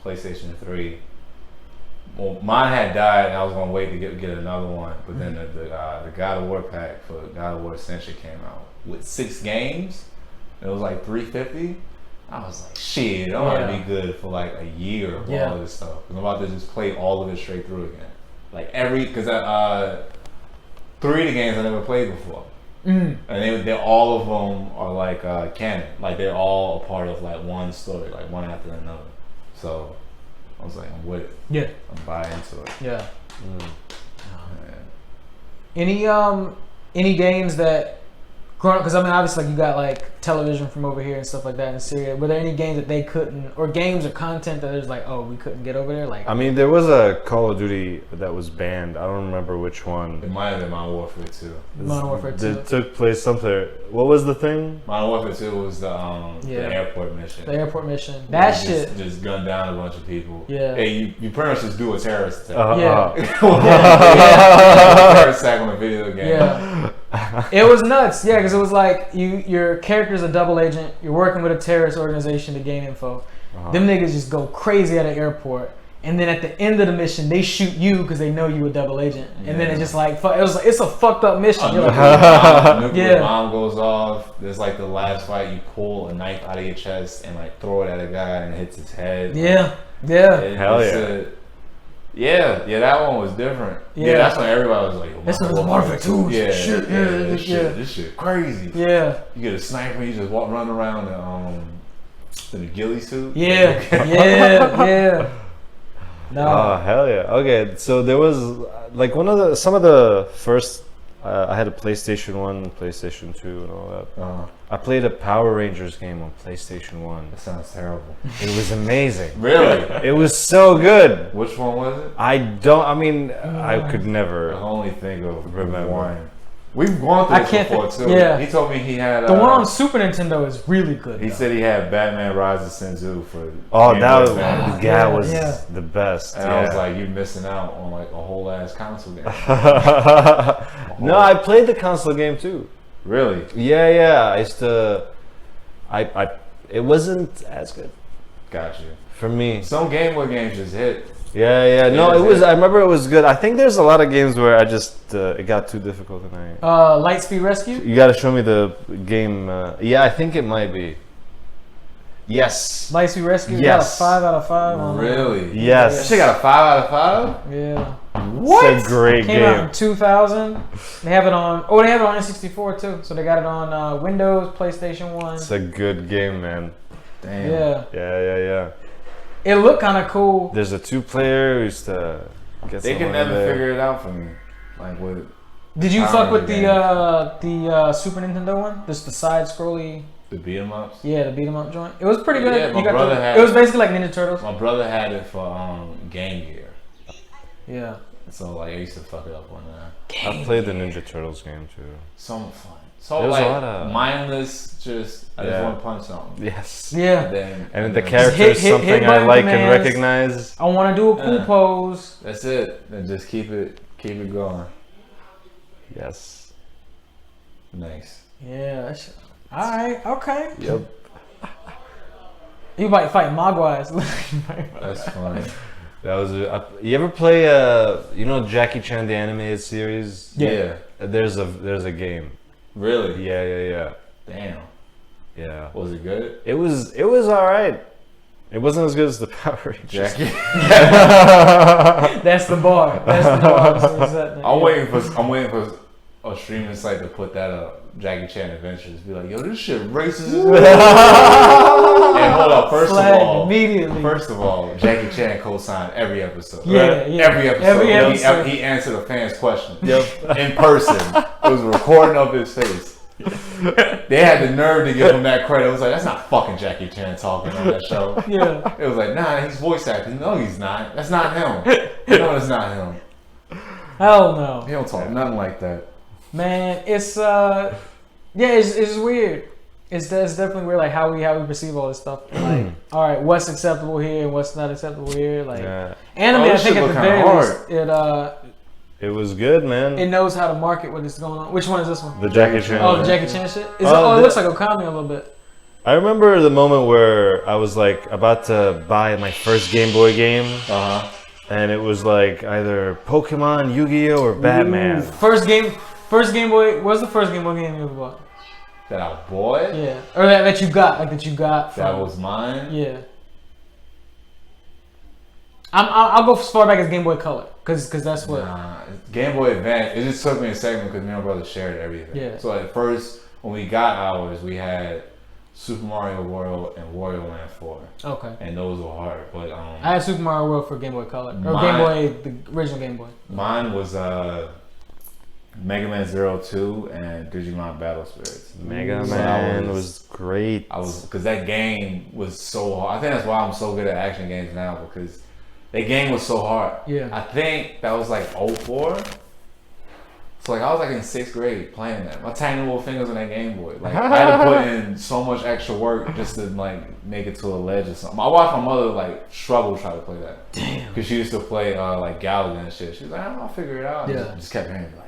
Speaker 3: PlayStation 3, well, mine had died, and I was gonna wait to get another one. But then the God of War pack for God of War Ascension came out with 6 games. It was like $350. I was like, shit, I'm gonna be good for like a year of all of this stuff. I'm about to just play all of it straight through again. Like because 3 of the games I never played before. and they all of them are like canon. Like they're all a part of like one story, like one after another. So I was like, I'm with it.
Speaker 2: Yeah.
Speaker 3: I'm buying into it.
Speaker 2: Yeah.
Speaker 3: Man.
Speaker 2: Any games that growing up, because I mean obviously like you got like television from over here and stuff like that in Syria. Were there any games that they couldn't, or games or content that is like, oh, we couldn't get over there? Like,
Speaker 1: I mean, there was a Call of Duty that was banned. I don't remember which one.
Speaker 3: It might have been Modern Warfare 2.
Speaker 2: Modern Warfare 2.
Speaker 1: It took place somewhere. What was the thing?
Speaker 3: Modern Warfare 2 was the airport mission.
Speaker 2: The airport mission. That shit.
Speaker 3: Just gunned down a bunch of people.
Speaker 2: Yeah.
Speaker 3: Hey, you pretty much just do a terrorist attack. Terrorist attack on a video game.
Speaker 2: Yeah. It was nuts. Yeah, because it was like your character's a double agent. You're working with a terrorist organization to gain info. Them niggas just go crazy at an airport. And then at the end of the mission, they shoot you because they know you a double agent. And then it's just like, it's a fucked up mission.
Speaker 3: Nuclear bomb goes off. There's like the last fight, you pull a knife out of your chest and like throw it at a guy and it hits his head.
Speaker 2: Yeah.
Speaker 1: Hell yeah.
Speaker 3: Yeah, that one was different. Yeah, that's when everybody was like,
Speaker 2: this was Warfare 2.
Speaker 3: This shit crazy.
Speaker 2: Yeah.
Speaker 3: You get a sniper, you just run around in a ghillie suit.
Speaker 2: Yeah. No.
Speaker 1: Oh hell yeah! Okay, so there was like some of the first. I had a PlayStation 1, PlayStation 2, and all that. I played a Power Rangers game on PlayStation 1.
Speaker 3: That sounds terrible.
Speaker 1: It was amazing.
Speaker 3: Really?
Speaker 1: It was so good.
Speaker 3: Which one was it?
Speaker 1: I could never.
Speaker 3: I only think of
Speaker 1: remember
Speaker 3: one. We've gone through this before too.
Speaker 2: Yeah.
Speaker 3: He told me he had
Speaker 2: the one on Super Nintendo is really good.
Speaker 3: He said he had Batman Rise of Senzu for.
Speaker 1: That was the best.
Speaker 3: And I was like, you're missing out on like a whole ass console game.
Speaker 1: No, I played the console game too.
Speaker 3: Really?
Speaker 1: Yeah. I used to. It wasn't as good.
Speaker 3: Gotcha.
Speaker 1: For me.
Speaker 3: Some Game Boy games just hit.
Speaker 1: Yeah. No, it was. I remember it was good. I think there's a lot of games where I just it got too difficult and
Speaker 2: Lightspeed Rescue.
Speaker 1: You got to show me the game. Yeah, I think it might be. Yes.
Speaker 2: Lightspeed Rescue.
Speaker 1: Yes.
Speaker 2: Got a 5 out of 5.
Speaker 3: Really?
Speaker 1: Yes.
Speaker 3: That shit got a 5 out of 5.
Speaker 2: Yeah.
Speaker 1: What? It's a great
Speaker 2: Came out in 2000. They have it on. Oh, they have it on N64 too. So they got it on Windows, PlayStation 1.
Speaker 1: It's a good game, man.
Speaker 3: Damn.
Speaker 1: Yeah.
Speaker 2: It looked kind of cool.
Speaker 1: There's a 2-player who used to get.
Speaker 3: They can never figure it out for me. Like what?
Speaker 2: Did you fuck with the Super Nintendo one? Just the side scrolly.
Speaker 3: The beat 'em ups.
Speaker 2: Yeah, the beat 'em up joint. It was pretty good.
Speaker 3: Yeah, my brother had.
Speaker 2: It was basically like Ninja Turtles.
Speaker 3: My brother had it for Game Gear.
Speaker 2: Yeah.
Speaker 3: So like I used to fuck it up on that.
Speaker 1: I played the Ninja Turtles game too.
Speaker 3: So fun. So
Speaker 1: there was
Speaker 3: like
Speaker 1: a lot of
Speaker 3: mindless. I just want to punch something.
Speaker 1: Yes.
Speaker 2: Yeah.
Speaker 1: And the character is something I like and recognize.
Speaker 2: I want to do a cool pose.
Speaker 3: That's it. And just keep it going.
Speaker 1: Yes.
Speaker 3: Nice.
Speaker 2: Yeah. All right. Okay.
Speaker 1: Yep.
Speaker 2: You might fight Mogwais.
Speaker 3: That's funny.
Speaker 1: That was. You ever play Jackie Chan the animated series?
Speaker 3: Yeah.
Speaker 1: There's a game.
Speaker 3: Really?
Speaker 1: Yeah.
Speaker 3: Damn.
Speaker 1: Yeah.
Speaker 3: Was it good?
Speaker 1: It was all right. It wasn't as good as the Power Rangers.
Speaker 3: Jackie.
Speaker 2: That's the bar.
Speaker 3: I'm waiting for a streaming site to put that up. Jackie Chan Adventures. Be like, yo, this shit racist. And hold up. First of all, Jackie Chan co-signed every episode.
Speaker 2: Yeah.
Speaker 3: Every episode. He answered a fan's question.
Speaker 1: Yep.
Speaker 3: In person. It was a recording of his face. They had the nerve to give him that credit. It was like, that's not fucking Jackie Chan talking on that show.
Speaker 2: Yeah.
Speaker 3: It was like, nah, he's voice acting. No, he's not. That's not him. No, it's not him.
Speaker 2: Hell no.
Speaker 3: He don't talk nothing like that.
Speaker 2: Man, it's it's weird. It's definitely weird, like how we perceive all this stuff. Like, all right, what's acceptable here and what's not acceptable here. Like, anime, I think at the very least,
Speaker 1: it was good, man.
Speaker 2: It knows how to market what is going on. Which one is this one?
Speaker 1: The Jackie Chan.
Speaker 2: Oh, the Jackie Chan shit. It looks like Okami a little bit.
Speaker 1: I remember the moment where I was like about to buy my first Game Boy game. And it was like either Pokemon, Yu-Gi-Oh, or Batman.
Speaker 2: First Game Boy. What's the first Game Boy game you ever bought?
Speaker 3: That I bought?
Speaker 2: Yeah, or that you got, like that you got.
Speaker 3: That was mine.
Speaker 2: Yeah. I'll go as far back as Game Boy Color, cause that's what.
Speaker 3: Game Boy Advance. It just took me a second because me and my brother shared everything.
Speaker 2: Yeah.
Speaker 3: So at first, when we got ours, we had Super Mario World and Wario Land 4. Okay. And those were hard, but
Speaker 2: I had Super Mario World for Game Boy Color or Game Boy, the original Game Boy.
Speaker 3: Mine was Mega Man 02 and Digimon Battle Spirits.
Speaker 1: Mega Man was great.
Speaker 3: Because that game was so hard. I think that's why I'm so good at action games now, because that game was so hard. Yeah. I think that was like 04. So like I was like in 6th grade playing that. My tiny little fingers on that Game Boy. Like I had to put in so much extra work just to like make it to a ledge or something. I watched my mother like struggle to try to play that. Damn. Because she used to play like Galaga and shit. She was like, I'll figure it out. Yeah. Just kept hearing like,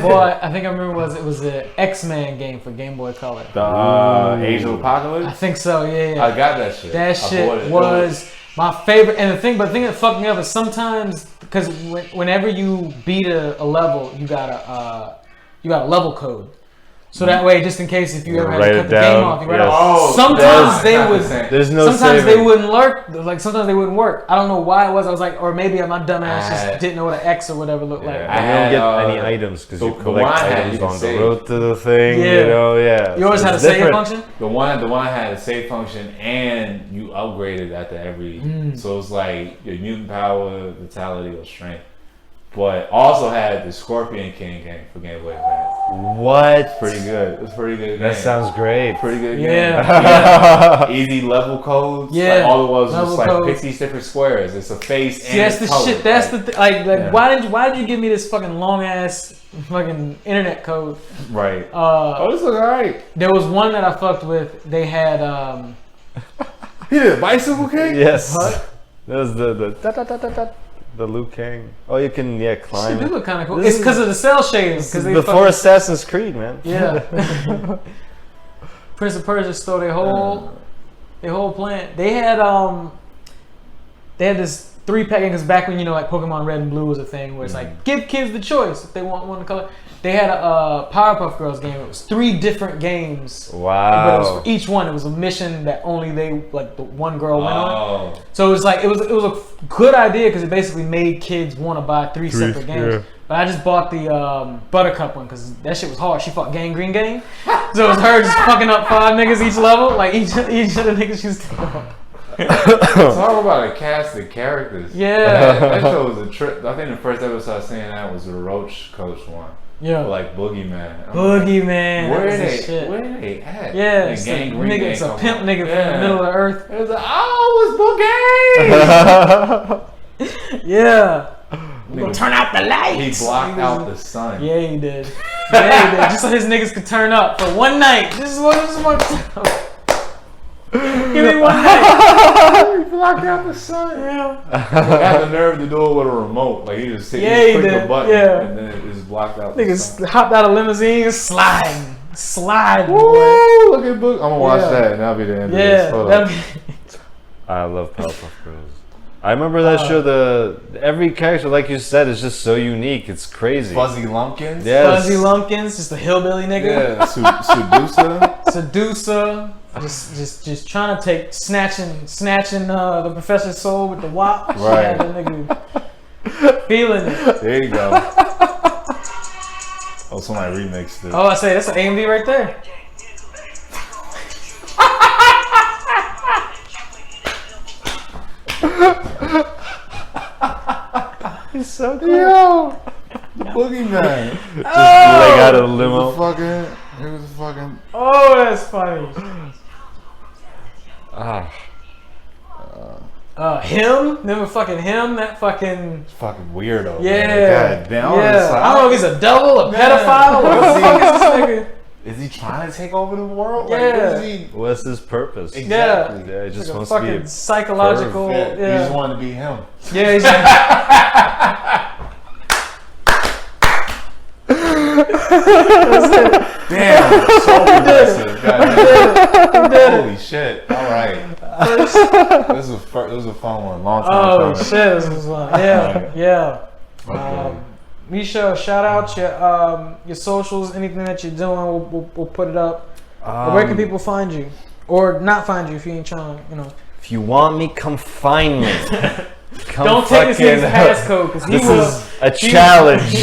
Speaker 2: Boy, I think I remember it was an X-Men game for Game Boy Color.
Speaker 3: The Age of Apocalypse?
Speaker 2: I think so, yeah.
Speaker 3: I got that shit.
Speaker 2: That shit was my favorite. And the thing that fucked me up is sometimes, because whenever you beat a level, you got a level code. So that way, just in case if you ever had to cut the game off, you write it down. Sometimes they would. There's no. Sometimes they wouldn't work. Like sometimes they wouldn't work. I don't know why it was. I was like, or maybe my dumbass just didn't know what an X or whatever looked like.
Speaker 1: I don't get any items because you collect items on the road to the thing. Yeah. You know,
Speaker 2: You always had a save function.
Speaker 3: The one had a save function, and you upgraded after every. So it was like your mutant power, vitality, or strength. But also had the Scorpion King game for Game Boy Advance.
Speaker 1: What?
Speaker 3: Pretty good. It was pretty good.
Speaker 1: That sounds great.
Speaker 3: Pretty good game.
Speaker 2: Yeah.
Speaker 3: Easy level codes.
Speaker 2: Yeah.
Speaker 3: Like all it was like pick these different squares. It's a face and
Speaker 2: that's the shit. That's the like why did you give me this fucking long ass fucking internet code?
Speaker 3: Right. This looks alright.
Speaker 2: There was one that I fucked with. They had
Speaker 3: He did a bicycle king?
Speaker 1: Yes. What? That was the Liu Kang. Oh, you can climb.
Speaker 2: Shit, look kind of cool. It's because of the cell shading.
Speaker 1: Before Assassin's Creed, man.
Speaker 2: Yeah. Prince of Persia stole their whole plan. They had this 3-pack because back when like Pokemon Red and Blue was a thing where it's like give kids the choice if they want one color. They had a Powerpuff Girls game. It was 3 different games.
Speaker 1: Wow!
Speaker 2: But it was for each one. It was a mission that only the one girl went on. So it was like it was a good idea because it basically made kids want to buy 3 separate games. Yeah. But I just bought the Buttercup one because that shit was hard. She fought Gangrene Gang, so it was her just fucking up 5 niggas each level. Like each of the niggas she was
Speaker 3: Talk about a cast of characters.
Speaker 2: Yeah,
Speaker 3: that show was a trip. I think the first episode I was seeing that was the Roach Coach one.
Speaker 2: Yeah,
Speaker 3: like Boogeyman.
Speaker 2: Boogeyman.
Speaker 3: Where are they at?
Speaker 2: Yeah, it's a pimp nigga from the middle of the earth.
Speaker 3: It was like, it's Boogie.
Speaker 2: Yeah. We gonna turn out the lights.
Speaker 3: He blocked out the sun.
Speaker 2: Yeah, he did. Just so his niggas could turn up for one night. This is one. Give me one night.
Speaker 3: He blocked out the sun.
Speaker 2: Yeah.
Speaker 3: He had the nerve to do it with a remote. Like he just clicked the button and then it just blocked out the sun.
Speaker 2: Niggas hopped out of limousine, slide.
Speaker 3: Woo! Look at Book. I'm gonna watch that and that'll be the end of this.
Speaker 1: I love Powerpuff Girls. I remember that show. Every character, like you said, is just so unique. It's crazy.
Speaker 3: Fuzzy Lumpkins.
Speaker 2: Yes. Fuzzy Lumpkins, just a hillbilly nigga.
Speaker 3: Yeah.
Speaker 2: Seducer. Just trying to snatching the professor's soul with the wop.
Speaker 3: Right.
Speaker 2: Yeah, that nigga feeling it.
Speaker 3: There you go. Oh, somebody remixed it.
Speaker 2: Oh, I say that's an AMV right there.
Speaker 1: He's so cool.
Speaker 3: Yo, the Boogeyman.
Speaker 1: Just leg out of the limo.
Speaker 3: It was fucking.
Speaker 2: Oh, that's funny. Him? Remember fucking him? That fucking
Speaker 3: weirdo.
Speaker 2: Yeah.
Speaker 3: God damn.
Speaker 2: Yeah. I don't know if he's a devil, a pedophile. What the fuck is this nigga?
Speaker 3: Is he trying to take over the world?
Speaker 2: Yeah.
Speaker 1: What's his purpose?
Speaker 3: Exactly.
Speaker 1: Yeah, he just
Speaker 2: like
Speaker 1: wants
Speaker 2: a
Speaker 1: to be a
Speaker 2: psychological.
Speaker 3: Yeah. He just wanted to be him.
Speaker 2: Yeah, he's
Speaker 3: Damn, so progressive.
Speaker 2: He did it.
Speaker 3: Holy shit. All right. This was a fun one. Long time
Speaker 2: coming. Shit, this was fun. Yeah. Misho, shout out your socials, anything that you're doing, we'll put it up. Where can people find you? Or not find you if you ain't trying,
Speaker 1: If If you want me, come find me.
Speaker 2: Don't take this nigga's passcode because he will.
Speaker 1: This is a challenge.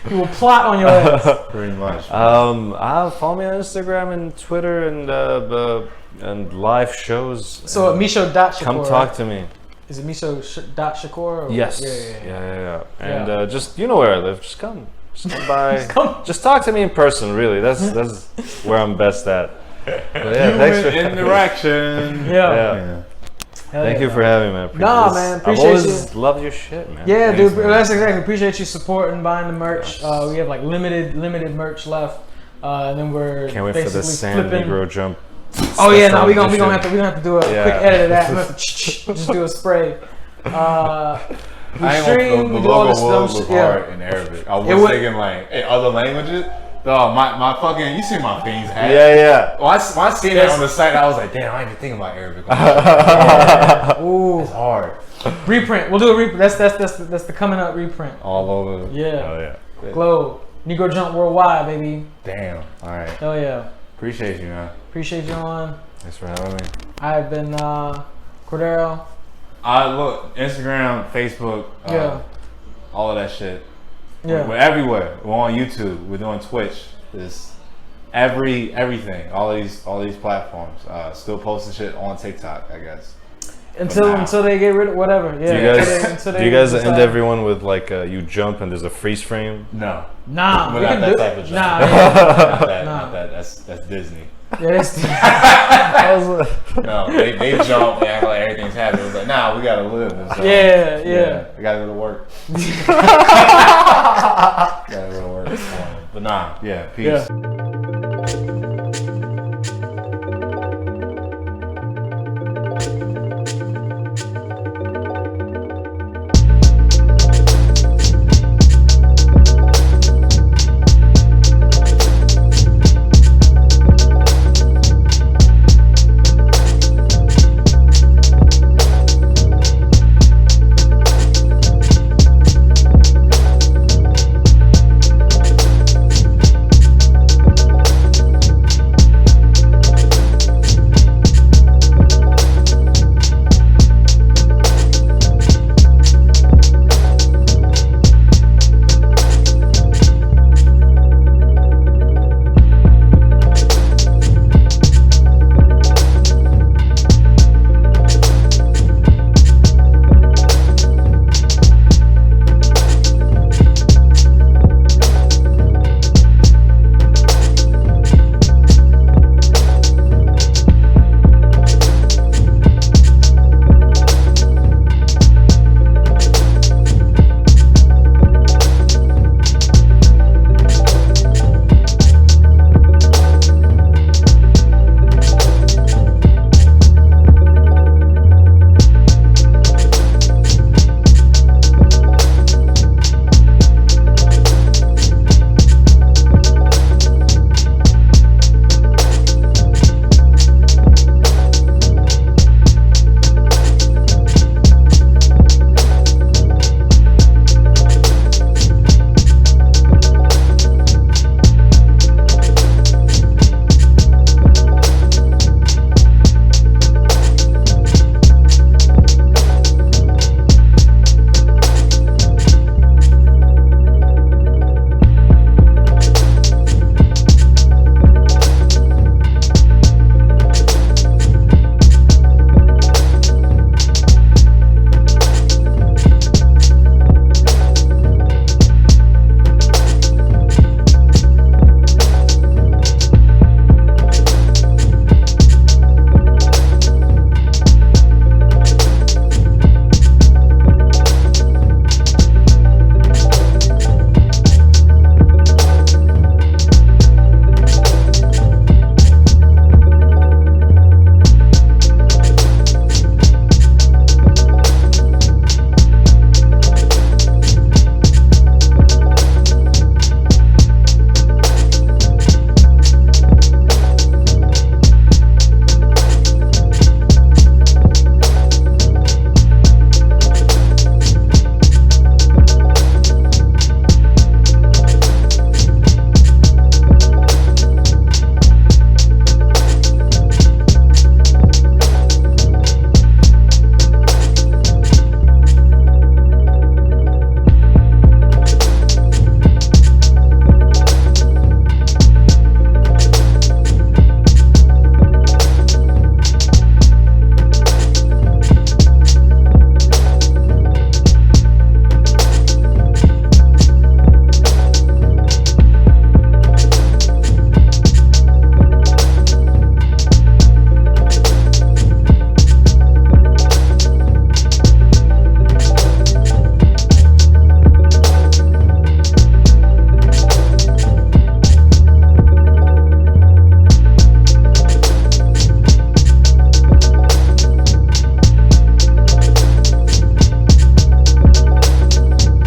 Speaker 2: He will plot on your ass.
Speaker 3: Pretty much.
Speaker 1: Follow me on Instagram and Twitter and live shows.
Speaker 2: So at Misho.Shakur.
Speaker 1: Come talk to me.
Speaker 2: Is it Misho.Shakur? Or?
Speaker 1: Yes. Yeah. And just you know where I live. Just come by. Just talk to me in person. Really, that's where I'm best at. But yeah, thanks for
Speaker 3: interaction.
Speaker 2: Yeah.
Speaker 1: Thank you for having me, man.
Speaker 2: Man, appreciate
Speaker 1: I've always loved your shit, man.
Speaker 2: Yeah,
Speaker 1: Thanks,
Speaker 2: dude,
Speaker 1: man.
Speaker 2: that's exactly. Appreciate you supporting, buying the merch. We have like limited merch left, and then we're
Speaker 1: can't wait for the San Negro jump.
Speaker 2: Oh yeah, no, we gonna have to do a quick edit of that. We're gonna just do a spray. We stream, we do all this dumb shit.
Speaker 3: Hard in Arabic. I was thinking like other languages. Oh, my fucking, you see my fiends hat?
Speaker 1: Yeah.
Speaker 3: Well, I seen that on the site, I was like, damn, I ain't even thinking about Arabic.
Speaker 2: Ooh,
Speaker 3: it's hard.
Speaker 2: Reprint. We'll do a reprint. That's the coming up reprint.
Speaker 3: All over.
Speaker 2: Yeah. Glow. Negro Jump Worldwide, baby.
Speaker 3: Damn. All right.
Speaker 2: Hell yeah.
Speaker 3: Appreciate you, man.
Speaker 2: Appreciate you on.
Speaker 1: Thanks for having me.
Speaker 2: I've been Cordero.
Speaker 3: Look, Instagram, Facebook, all of that shit.
Speaker 2: Yeah.
Speaker 3: We're everywhere. We're on YouTube. We're doing Twitch. There's everything. All these platforms. Still posting shit on TikTok, I guess.
Speaker 2: Until they get rid of whatever. Yeah.
Speaker 1: Do you guys end everyone with like you jump and there's a freeze frame?
Speaker 3: No.
Speaker 2: Nah.
Speaker 3: We're not that type of jump.
Speaker 2: Nah.
Speaker 3: Not that. That's Disney.
Speaker 2: Yeah,
Speaker 3: no, they jump and act like everything's happening. It's like, nah, we gotta live. So,
Speaker 2: yeah.
Speaker 3: We gotta go to work. Gotta go to work. But nah, peace. Yeah.